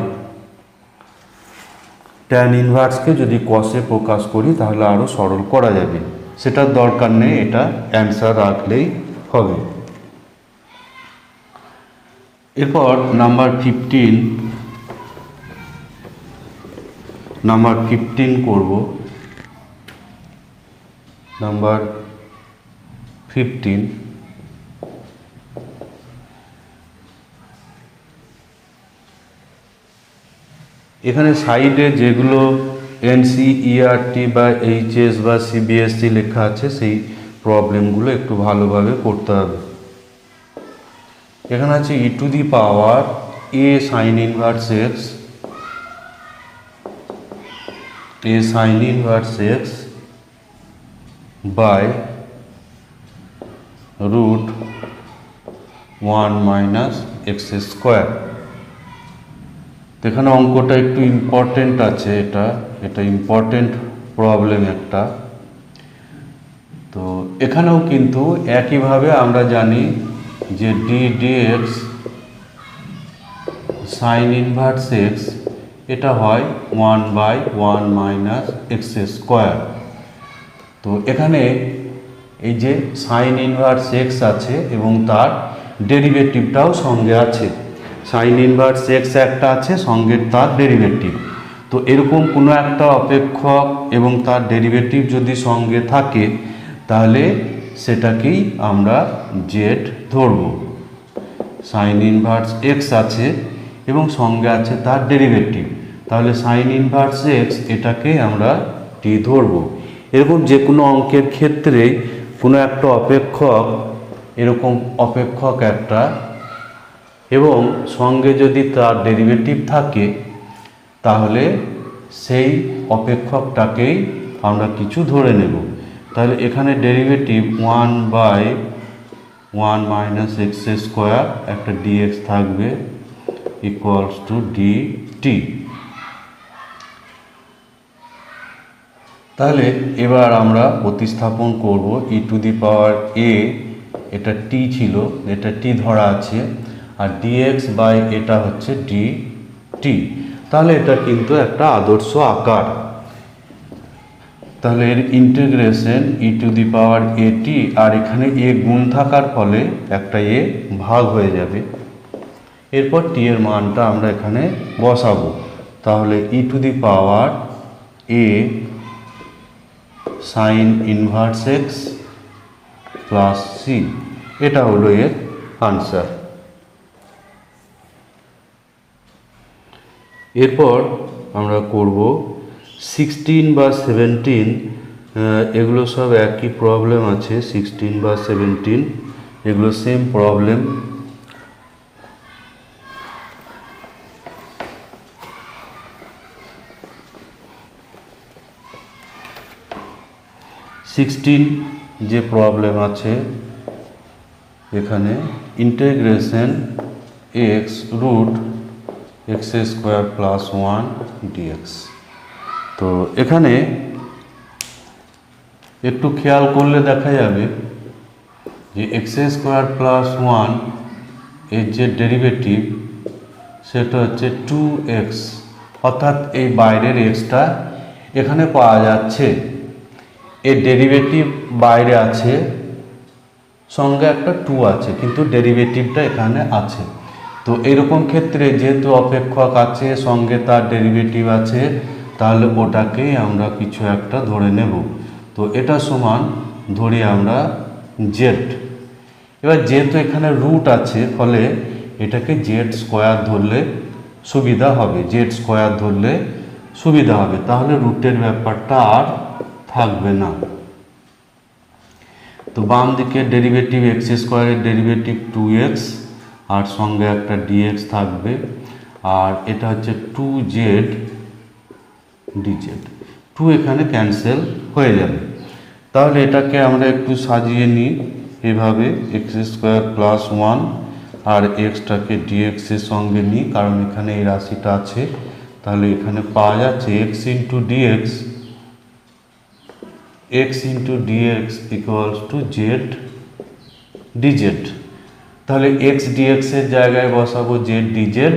ট্যান ইনভার্সকে যদি কসে প্রকাশ করি তাহলে আরও সরল করা যাবে, সেটার দরকার নেই, এটা অ্যান্সার রাখলেই হবে। এরপর নাম্বার 15 করব। নাম্বার 15 এখানে সাইডে যেগুলো এনসিইআরটি বা এইচএস বা সিবিএসসি লেখা আছে সেই প্রবলেমগুলো একটু ভালোভাবে করতে হবে। এখানে আছে e to the power a sine inverse x, a sine inverse x by root 1 minus x square. এখানে অঙ্কটা একটু ইম্পর্টেন্ট আছে, এটা ইম্পর্টেন্ট প্রবলেম একটা। তো এখানেও কিন্তু একইভাবে আমরা জানি যে ডিএক্স সাইন ইনভার্স এক্স এটা হয় 1/1 মাইনাস এক্স স্কোয়ার। তো এখানে এই যে সাইন ইনভার্স এক্স আছে এবং তার ডেরিভেটিভটাও সঙ্গে আছে। সাইন ইনভার্স এক্স একটা আছে, সঙ্গে তার ডেরিভেটিভ। তো এরকম কোনো একটা অপেক্ষক এবং তার ডেরিভেটিভ যদি সঙ্গে থাকে তাহলে সেটাকেই আমরা জেড ধরব। সাইন ইনভার্স এক্স আছে এবং সঙ্গে আছে তার ডেরিভেটিভ, তাহলে সাইন ইনভার্স এক্স এটাকে আমরা টি ধরব। এরকম যে কোনো অঙ্কের ক্ষেত্রে কোনো একটা অপেক্ষক, এরকম অপেক্ষক একটা এবং সঙ্গে যদি তার ডেরিভেটিভ থাকে তাহলে সেই অপেক্ষকটাকেই আমরা কিছু ধরে নেব। তাহলে এখানে ডেরিভেটিভ 1/1 মাইনাস এক্স স্কোয়ার একটা ডিএক্স থাকবে ইকুয়ালস টু ডিটি। তাহলে এবার আমরা প্রতিস্থাপন করব। ই টু দি পাওয়ার এ এটা টি ছিল, এটা টি ধরা আছে, আর ডিএক্স বাই এটা হচ্ছে ডিটি। তাহলে এটা কিন্তু একটা আদর্শ আকার। তাহলে এর ইন্টিগ্রেশন ই টু দি পাওয়ার এটি, আর এখানে এ গুণ থাকার ফলে একটা এ ভাগ হয়ে যাবে। এরপর টি এর মানটা আমরা এখানে বসাবো। তাহলে e to the power a sine inverse x plus c, এটা হলো এর আনসার। এরপর আমরা করব 16 বা 17, এগুলো সব একই প্রবলেম আছে। 16 বা 17 এগুলো সেম প্রবলেম। যে প্রবলেম আছে এখানে integration x root x square plus 1 dx. তো এখানে একটু খেয়াল করলে দেখা যাবে যে এক্স স্কোয়ার প্লাস ওয়ান এর যে ডেরিভেটিভ সেটা হচ্ছে 2x, অর্থাৎ এই বাইরের এক্সটা এখানে পাওয়া যাচ্ছে, এর ডেরিভেটিভ বাইরে আছে, সঙ্গে একটা 2 আছে, কিন্তু ডেরিভেটিভটা এখানে আছে। তো এরকম ক্ষেত্রে যেহেতু অপেক্ষক আছে সঙ্গে তার ডেরিভেটিভ আছে, তাহলে ওটাকেই আমরা কিছু একটা ধরে নেব। তো এটা সমান ধরি আমরা জেড। এবার যেহেতু এখানে রুট আছে, ফলে এটাকে জেড স্কোয়ার ধরলে সুবিধা হবে, জেড স্কোয়ার ধরলে সুবিধা হবে, তাহলে রুটের ব্যাপারটা আর থাকবে না। তো বাম দিকে ডেরিভেটিভ এক্স স্কোয়ারের ডেরিভেটিভ 2x আর সঙ্গে একটা dx থাকবে, আর এটা হচ্ছে 2z dz, 2 এখানে ক্যান্সেল হয়ে যাবে। তাহলে এটাকে আমরা একটু সাজিয়ে নিই এভাবে, এক্স স্কোয়ার প্লাস ওয়ান আর এক্সটাকে ডিএক্স এর সঙ্গে নিই, কারণ এখানে এই রাশিটা আছে। তাহলে এখানে পাওয়া যাচ্ছে x into dx, x into dx equals to z dz. তাহলে এক্স ডিএক্স এর জায়গায় বসাবো জেড ডিজেড,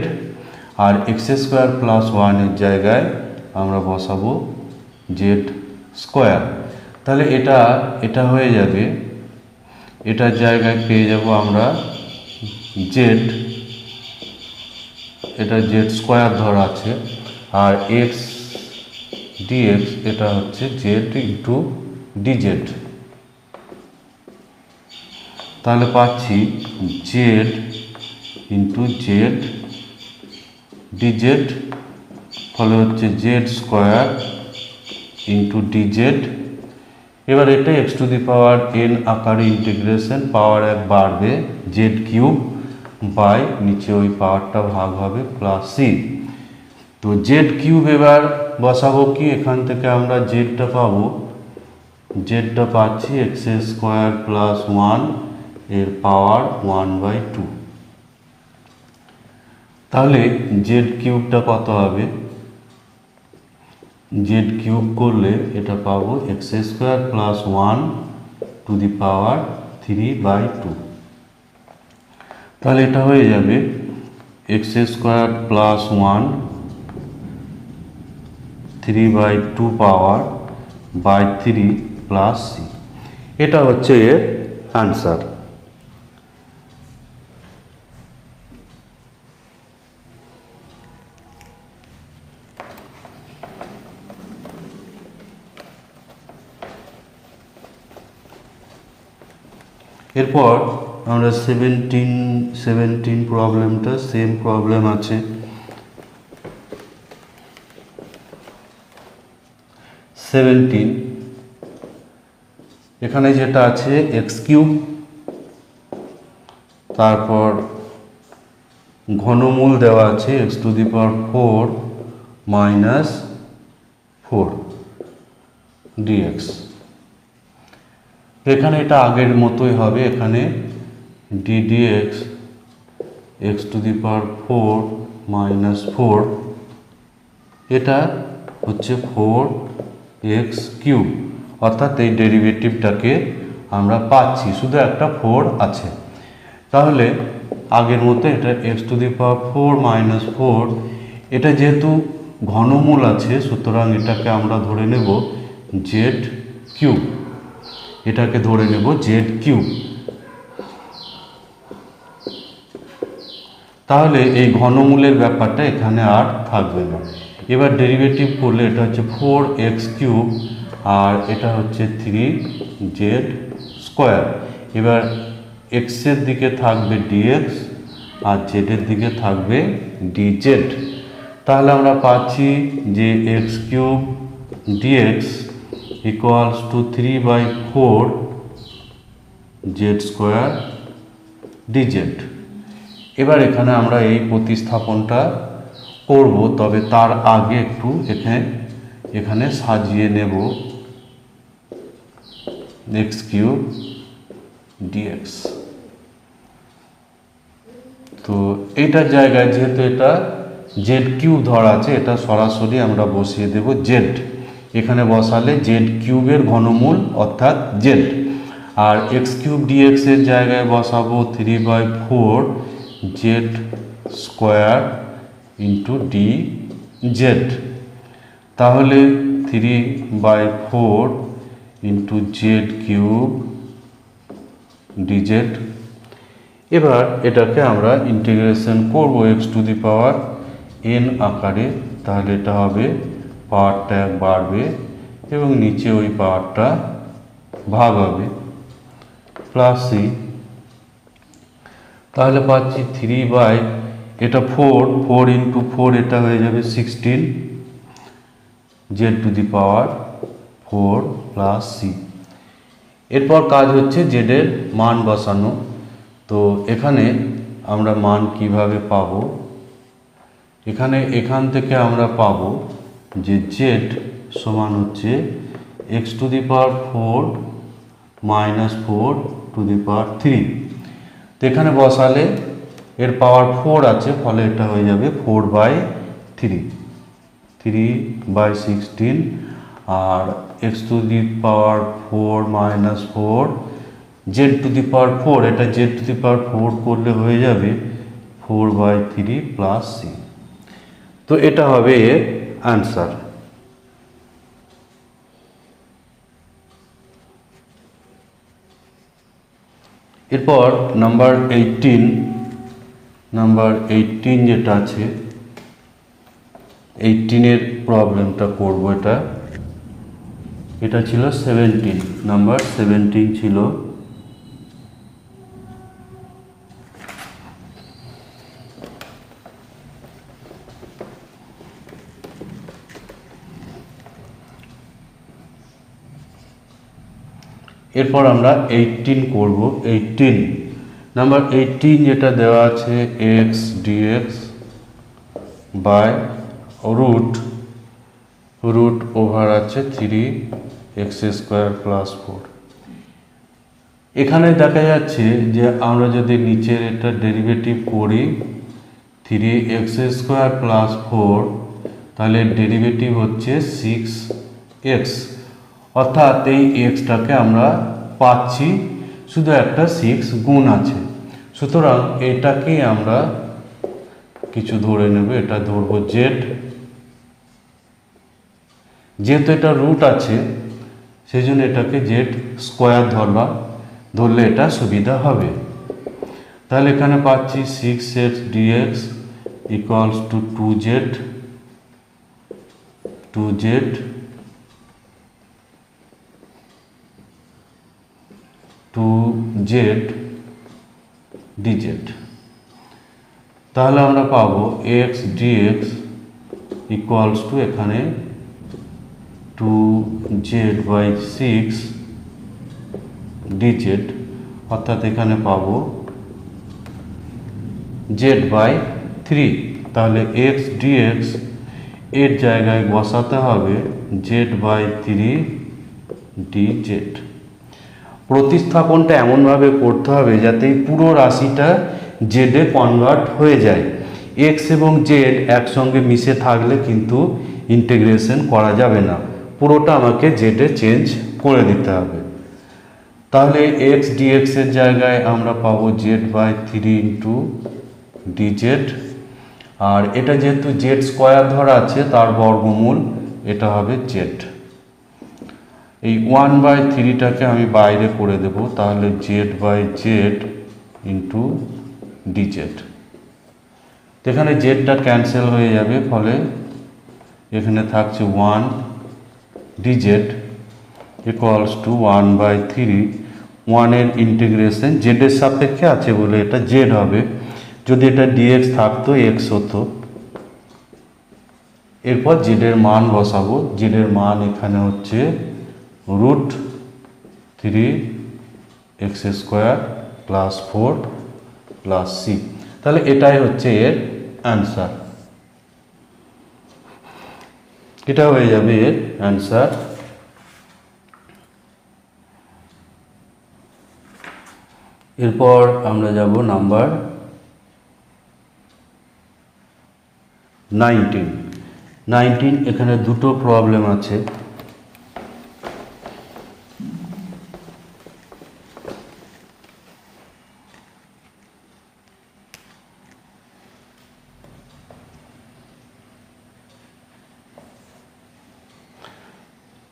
আর এক্স স্কোয়ার প্লাস ওয়ানের জায়গায় আমরা বসাবো জেড স্কোয়ার। তাহলে এটা হয়ে যাবে, এটার জায়গায় পেয়ে যাব আমরা জেড, এটা জেড স্কোয়ার ধরা আছে, আর এক্স ডিএক্স এটা হচ্ছে জেড ইন্টু ডিজেড। তাহলে পাচ্ছি জেড ইন্টু জেড ডিজেড, ফলে হচ্ছে জেড স্কোয়ার ইন্টু ডিজেড। এবার এটা x to the power N আকারে ইন্টিগ্রেশন, পাওয়ার 1 বাড়বে, জেড কিউব বাই নিচে ওই পাওয়ারটা ভাগ হবে প্লাস সি। তো জেড কিউব এবার বসাবো কি, এখান থেকে আমরা জেডটা পাবো, জেডটা পাচ্ছি এক্স স্কোয়ার প্লাস ওয়ান এর পাওয়ার 1/2। তাহলে জেড কিউবটা কত হবে, জেড কিউব করলে এটা পাবো x square plus one to the power 3/2। তাহলে এটা হয়ে যাবে x square plus one 3/2 power by 3 plus c. এটা হচ্ছে এর আনসার। এরপর আমরা 17 প্রবলেমটা সেম প্রবলেম আছে। 17 এখানে যেটা আছে এক্স কিউব, তারপর ঘনমূল দেওয়া আছে x to the power 4 minus 4 dx. এখানে এটা আগের মতোই হবে, এখানে d dx x to the power 4 minus 4, এটা হচ্ছে 4x কিউব, অর্থাৎ এই ডেরিভেটিভটাকে আমরা পাচ্ছি, শুধু একটা 4 আছে। তাহলে আগের মতো এটা x to the power 4 minus 4, এটা যেহেতু ঘনমূল আছে সুতরাং এটাকে আমরা ধরে নেব জেড কিউব, এটাকে ধরে নেব জেড কিউব। তাহলে এই ঘনমূলের ব্যাপারটা এখানে আর থাকবে না। এবার ডেরিভেটিভ করলে এটা হচ্ছে 4x কিউব আর এটা হচ্ছে 3z স্কোয়ার। এবার এক্সের দিকে থাকবে dx আর জেডের দিকে থাকবে dz। তাহলে আমরা পাচ্ছি যে x cube dx equals two 3/4 z square dz। এবার এখানে আমরা এই প্রতিস্থাপনটা করব, তবে তার আগে একটু এখানে সাজিয়ে নেব x কিউব dx। তো এইটার জায়গায় যেহেতু এটা জেড কিউব ধরা আছে, এটা সরাসরি আমরা বসিয়ে দেব জেড এখানে বসালে জেড কিউবের ঘনমূল অর্থাৎ জেড, আর এক্স কিউব ডিএক্স এর জায়গায় বসাবো 3/4 Z square into D Z. তাহলে 3/4 ইন্টু জেড কিউব ডিজেড। এবার এটাকে আমরা ইন্টিগ্রেশন করব x to the power N আকারে। তাহলে এটা হবে পাওয়ারটা বাড়বে এবং নিচে ওই পাওয়ারটা ভাগ হবে প্লাস সি। তাহলে পাচ্ছি 3 এটা 4 ইন্টু 4 এটা হয়ে যাবে 16 z to the power 4 plus c. এরপর কাজ হচ্ছে জেডের মান বসানো। তো এখানে আমরা মান কিভাবে পাব? এখান থেকে আমরা পাব যে জেড সমান হচ্ছে x to the power 4 minus 4 to the power 3। তো এখানে বসালে এর পাওয়ার 4 আছে, ফলে এটা হয়ে যাবে 4/3 3/16। আর x to the power 4 minus 4 z to the power 4, এটা জেড টু দি পাওয়ার 4 করলে হয়ে যাবে 4/3 প্লাস সি। তো এটা হবে এর অ্যান্সার। এরপর নাম্বার 18 যেটা আছে 18 প্রবলেমটা করব। এটা ছিল 17, নাম্বার 17 ছিল। এরপর আমরা 18 করব। নাম্বার 18 যেটা দেওয়া আছে x dx by root over আছে 3x² প্লাস 4। এখানে দেখা যাচ্ছে যে আমরা যদি নিচের এটা ডেরিভেটিভ করি 3x² প্লাস 4, তাহলে ডেরিভেটিভ হচ্ছে 6x, অর্থাৎ এই এক্সটাকে আমরা পাচ্ছি শুধু একটা 6 গুণ আছে। সুতরাং এটাকে আমরা কিছু ধরে নেব, এটা ধরবো জেড। যেহেতু এটা রুট আছে সেই জন্য এটাকে জেড স্কোয়ার ধরলে এটা সুবিধা হবে। তাহলে এখানে পাচ্ছি 6x dx equals to 2z dz। তাহলে আমরা পাবো x dx ইকুয়ালস টু এখানে 2z/6 dz, অর্থাৎ এখানে পাবো z/3। তাহলে x dx এর জায়গায় বসাতে হবে z/3 dz। প্রতিস্থাপনটা এমনভাবে করতে হবে যাতে পুরো রাশিটা জেডে কনভার্ট হয়ে যায়। এক্স এবং জেড একসঙ্গে মিশে থাকলে কিন্তু ইন্টিগ্রেশন করা যাবে না, পুরোটা আমাকে জেডে চেঞ্জ করে দিতে হবে। তাহলে এক্স ডিএক্স এর জায়গায় আমরা পাবো z/3 ইন্টু ডিজেড, আর এটা যেহেতু জেড স্কোয়ার ধরা আছে তার বর্গমূল, এটা হবে জেড। এই 1/3টাকে আমি বাইরে করে দেব, তাহলে z/z ইন্টু ডিজেড। এখানে জেডটা ক্যান্সেল হয়ে যাবে, ফলে এখানে থাকছে 1 ডিজেড ইকুয়ালস টু 1/3। 1 এর ইন্টিগ্রেশন জেডের সাপেক্ষে আছে বলে এটা জেড হবে, যদি এটা ডিএক্স থাকতো এক্স হতো। এরপর জেডের মান বসাবো। জেডের মান এখানে হচ্ছে √3x² প্লাস 4 প্লাস সি। তাহলে এটাই হচ্ছে এর অ্যান্সার, এটা হয়ে যাবে এর অ্যান্সার। এরপর আমরা যাব নাম্বার 19। এখানে দুটো প্রবলেম আছে।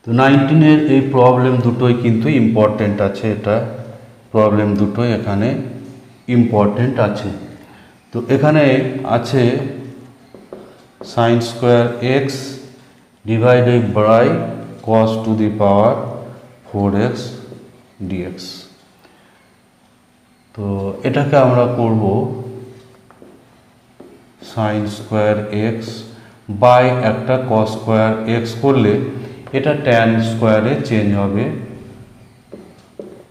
তো 19-এর এই প্রবলেম দুটোই কিন্তু ইম্পর্টেন্ট আছে, এটা প্রবলেম দুটোই এখানে ইম্পর্টেন্ট আছে। তো এখানে আছে sin square x divided by cos to the power 4x dx। তো এটাকে আমরা করব sin স্কোয়ার এক্স বাই একটা cos স্কোয়ার এক্স করলে এটা tan স্কোয়ারে চেঞ্জ হবে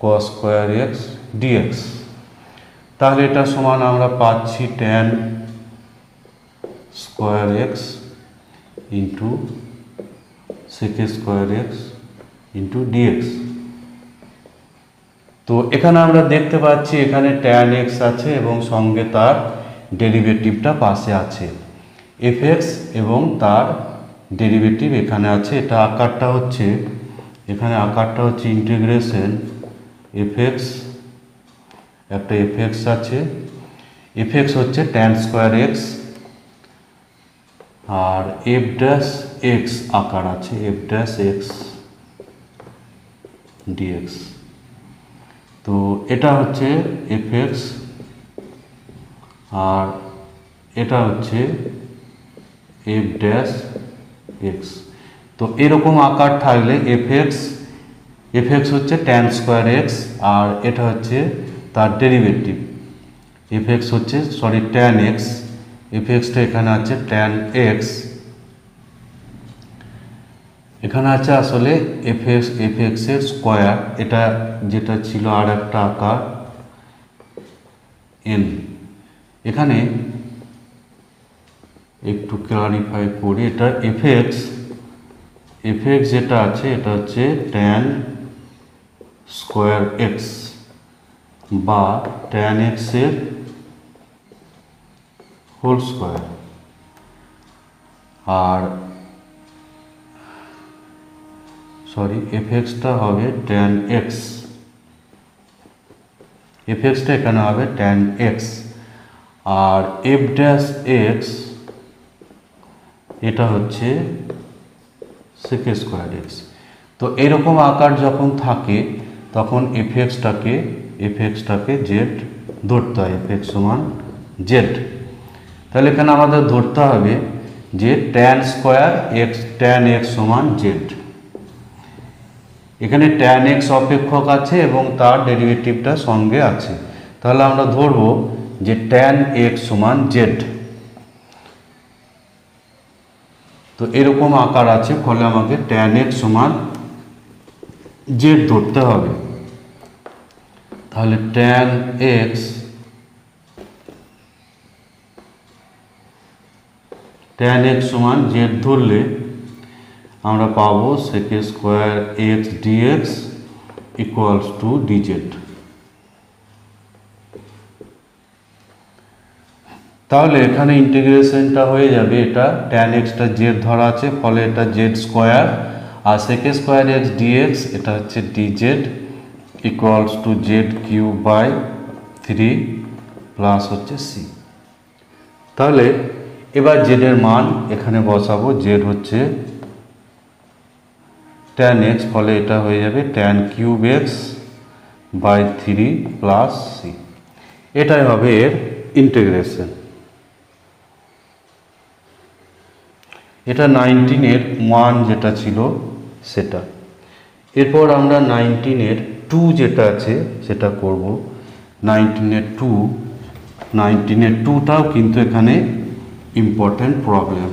cos স্কোয়ার এক্স dx। তাহলে এটা সমান আমরা পাচ্ছি tan square x into sec square x into dx. তো এখানে আমরা দেখতে পাচ্ছি এখানে tan x আছে এবং সঙ্গে তার ডেরিভেটিভটা পাশে আছে fx এবং তার ডেরিভেটিভ এখানে আছে। এটা আকারটা হচ্ছে এখানে আকারটা হচ্ছে ইন্টিগ্রেশন fx, একটা fx আছে, fx হচ্ছে tan স্কোয়ার x আর f ড্যাশ x আকার আছে f ড্যাশ x dx। তো এটা হচ্ছে fx আর এটা হচ্ছে f ড্যাশ x। তো এরকম আকার থাকলে fx হচ্ছে tan স্কোয়ার x আর এটা হচ্ছে তার ডেরিভেটিভ fx হচ্ছে tan x, fxটা এখানে আছে tan x, এখানে আছে আসলে fx এর স্কোয়ার, এটা যেটা ছিল আর একটা আকার n। এখানে একটু ক্লারিফাই করি, এটা fx যেটা আছে এটা হচ্ছে tan স্কোয়ার x বা tan x এর হোল স্কোয়ার আর fxটা হবে tan x, fxটা এখানে হবে tan x আর f ড্যাশ x এটা হচ্ছে sec স্কোয়ার x। তো এরকম আকার যখন থাকে তখন fxটাকে z ধরতে হয়, fx সমান z। তাহলে এখানে আমাদের ধরতে হবে যে tan square x tan x সমান z। এখানে tan x অপেক্ষক আছে এবং তার ডেরিভেটিভটা সঙ্গে আছে, তাহলে আমরা ধরব যে tan x সমান z। তো এরকম আকার আছে, ফলে আমাকে tan x সমান z ধরতে হবে। তাহলে tan x সমান z ধরলে আমরা পাবো sec square x dx equals to dz। তাহলে এখানে ইন্টিগ্রেশনটা হয়ে যাবে, এটা tan xটা z ধরা আছে ফলে এটা z স্কোয়ার আর sec স্কোয়ার x dx এটা হচ্ছে dz equals to z cube by 3 plus হচ্ছে c। তাহলে এবার z এর মান এখানে বসাবো, z হচ্ছে tan x ফলে এটা হয়ে যাবে tan cube x by 3 plus c। এটাই হবে এর ইন্টিগ্রেশন। এটা 19-এর 1 যেটা ছিল সেটা। এরপর আমরা 19-এর 2 যেটা আছে সেটা করব। 19-এর 2টাও কিন্তু এখানে ইম্পর্টেন্ট প্রবলেম।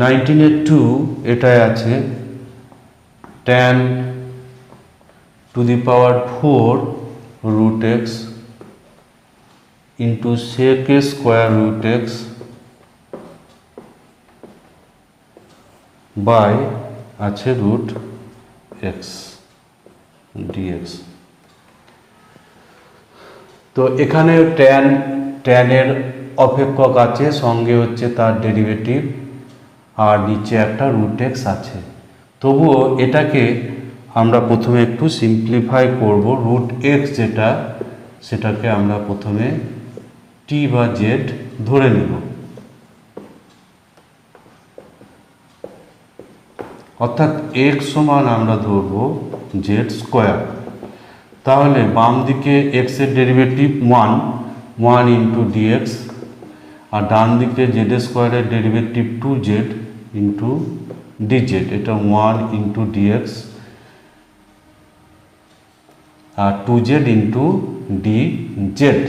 নাইনটিনের 2 এটাই আছে tan to the power 4 root x into sec square root x by আছে root x dx। তো এখানে tan এর অপেক্ষক আছে, সঙ্গে হচ্ছে তার ডেরিভেটিভ আর নিচে একটা root x আছে। তবুও এটাকে আমরা প্রথমে একটু সিম্পলিফাই করব। root x যেটা সেটাকে আমরা প্রথমে t বা z ধরে নেব। অর্থাৎ x সমান আমরা ধরব জেড স্কোয়ার। তাহলে বাম দিকে x এর ডেরিভেটিভ 1 ইন্টু ডিএক্স, আর ডান দিকে জেড স্কোয়ারের ডেরিভেটিভ 2z ইন্টু ডিজেড, এটা 1 ইন্টু ডিএক্স আর 2z ইন্টু ডিজেড।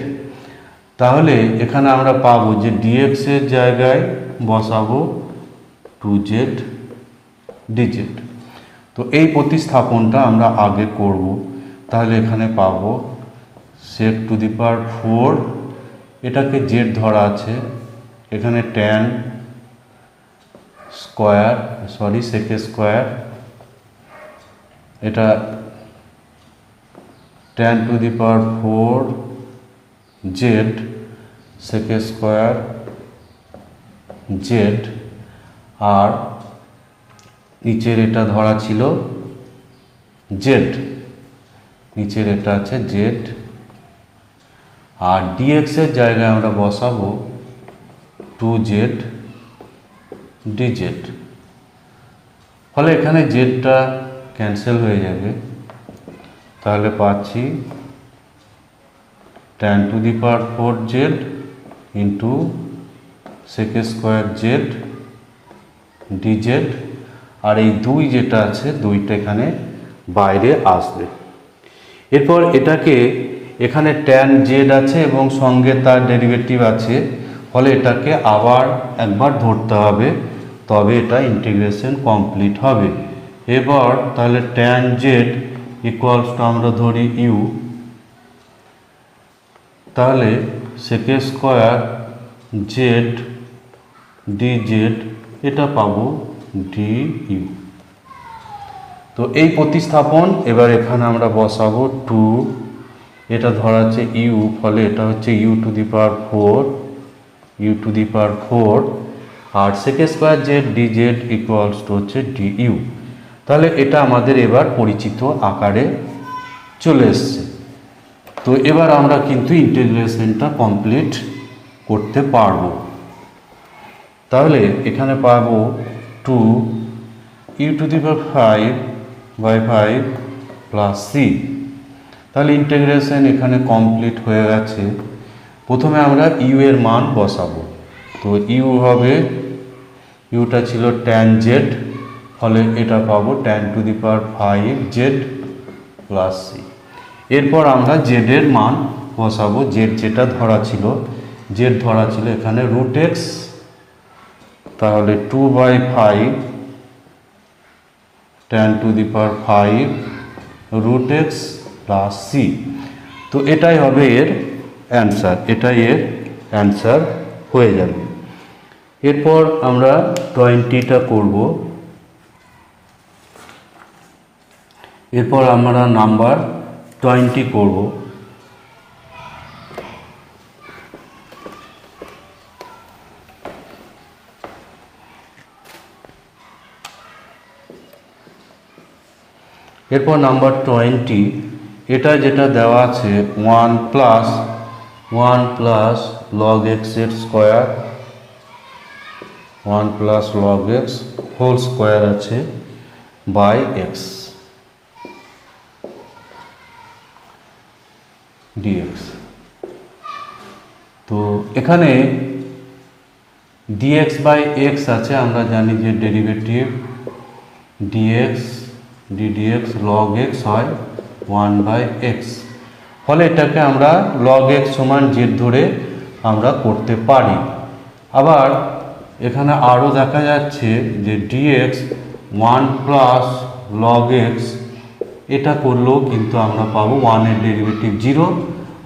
তাহলে এখানে আমরা পাবো যে ডিএক্স এর জায়গায় বসাবো 2z ডিজেড। তো এই প্রতিস্থাপনটা আমরা আগে করব। তাহলে এখানে পাবো sec টু দি পাওয়ার 4, এটাকে জেড ধরা আছে, এখানে tan স্কোয়ার sec স্কোয়ার, এটা tan to the power 4 Z sec square Z, আর নিচের এটা ধরা ছিল জেড, নিচের এটা আছে জেড, আর ডিএক্স এর জায়গায় আমরা বসাবো 2z ডিজেড। ফলে এখানে জেডটা ক্যান্সেল হয়ে যাবে, তাহলে পাচ্ছি tan to the power 4z into sec square z dz, আর এই 2 যেটা আছে 2টা এখানে বাইরে আসবে। এরপর এটাকে এখানে tan z আছে এবং সঙ্গে তার ডেরিভেটিভ আছে, ফলে এটাকে আবার একবার ধরতে হবে, তবে এটা ইন্টিগ্রেশন কমপ্লিট হবে। এবার তাহলে tan z ইকুয়ালস টু আমরা ধরি u, তাহলে sec স্কোয়ার জেড ডিজেড এটা পাবো du। তো এই প্রতিস্থাপন এবার এখানে আমরা বসাবো 2, এটা ধরা আছে u, ফলে এটা হচ্ছে u টু দি পাওয়ার 4 আর sec square z dz equals to হচ্ছে du। তাহলে এটা আমাদের এবার পরিচিত আকারে চলে এসছে। তো এবার আমরা কিন্তু ইন্টিগ্রেশনটা কমপ্লিট করতে পারবো। তাহলে এখানে পাবো 2 u to the power 5/5 plus c। তাহলে ইন্টিগ্রেশন এখানে কমপ্লিট হয়ে গেছে। প্রথমে আমরা u এর মান বসাবো। তো u হবে, uটা ছিল tan z, ফলে এটা পাবো tan to the power 5z plus c। এরপর আমরা z এর মান বসাবো, z যেটা ধরা ছিল, z ধরা ছিল এখানে √x, তাহলে 2/5 tan to the power 5 √x plus c। তো এটাই হবে এর অ্যান্সার, এটাই এর অ্যান্সার হয়ে যাবে। এরপর আমরা 20টা করব। এরপর আমরা নাম্বার 20 করব। এরপর নাম্বার 20, এটা যেটা দেওয়া আছে 1 প্লাস log x এর square, 1 plus log x whole square আছে বাই x dx। তো এখানে dx বাই x আছে, আমরা জানি যে derivative dx ddx log x হয় 1/x, ফলে এটাকে আমরা log x সমান z ধরে আমরা করতে পারি। আবার এখানে আরও দেখা যাচ্ছে যে dx 1 প্লাস log x, এটা করলেও কিন্তু আমরা পাবো 1 এর ডেরিভেটিভ 0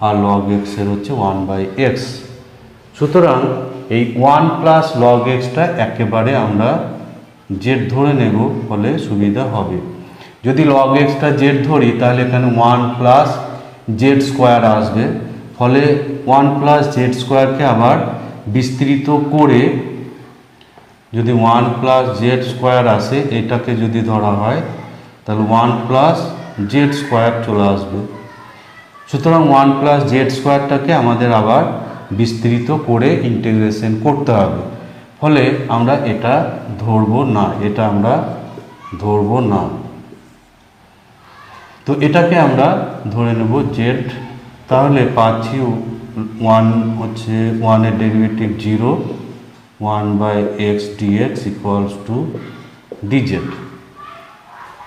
আর log x এর হচ্ছে 1/x। সুতরাং এই 1 প্লাস log xটা একেবারে আমরা z ধরে নেব, ফলে সুবিধা হবে। যদি log xটা z ধরি তাহলে এখানে 1 প্লাস z স্কোয়ার আসবে, ফলে 1 প্লাস z স্কোয়ারকে আবার বিস্তৃত করে যদি 1 প্লাস z স্কোয়ার আসে, এটাকে যদি ধরা হয় তাহলে 1 প্লাস z স্কোয়ার চলে আসবে। সুতরাং 1 প্লাস z স্কোয়ারটাকে আমাদের আবার বিস্তৃত করে ইন্টিগ্রেশন করতে হবে, ফলে আমরা এটা ধরবো না, এটা আমরা ধরবো না। তো এটাকে আমরা ধরে নেব জেড। তাহলে পাচ্ছি 1 হচ্ছে 1 derivative 0, 1/x dx equals to dz।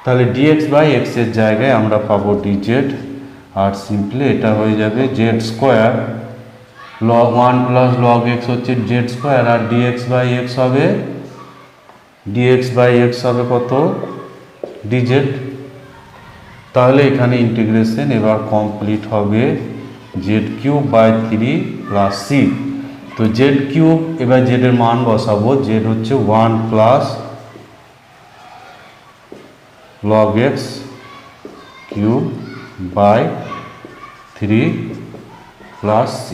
তাহলে dx/x এর জায়গায় আমরা পাবো dz, আর সিম্পলি এটা হয়ে যাবে Z square. 1 plus log x হচ্ছে জেড স্কোয়ার, আর dx/x হবে কত? dz। তাহলে এখানে ইন্টিগ্রেশন এবার কমপ্লিট হবে z³/3 প্লাস c। তো z³ এবার z এর মান বসাবো, z হচ্ছে 1 plus log x³/3 plus c।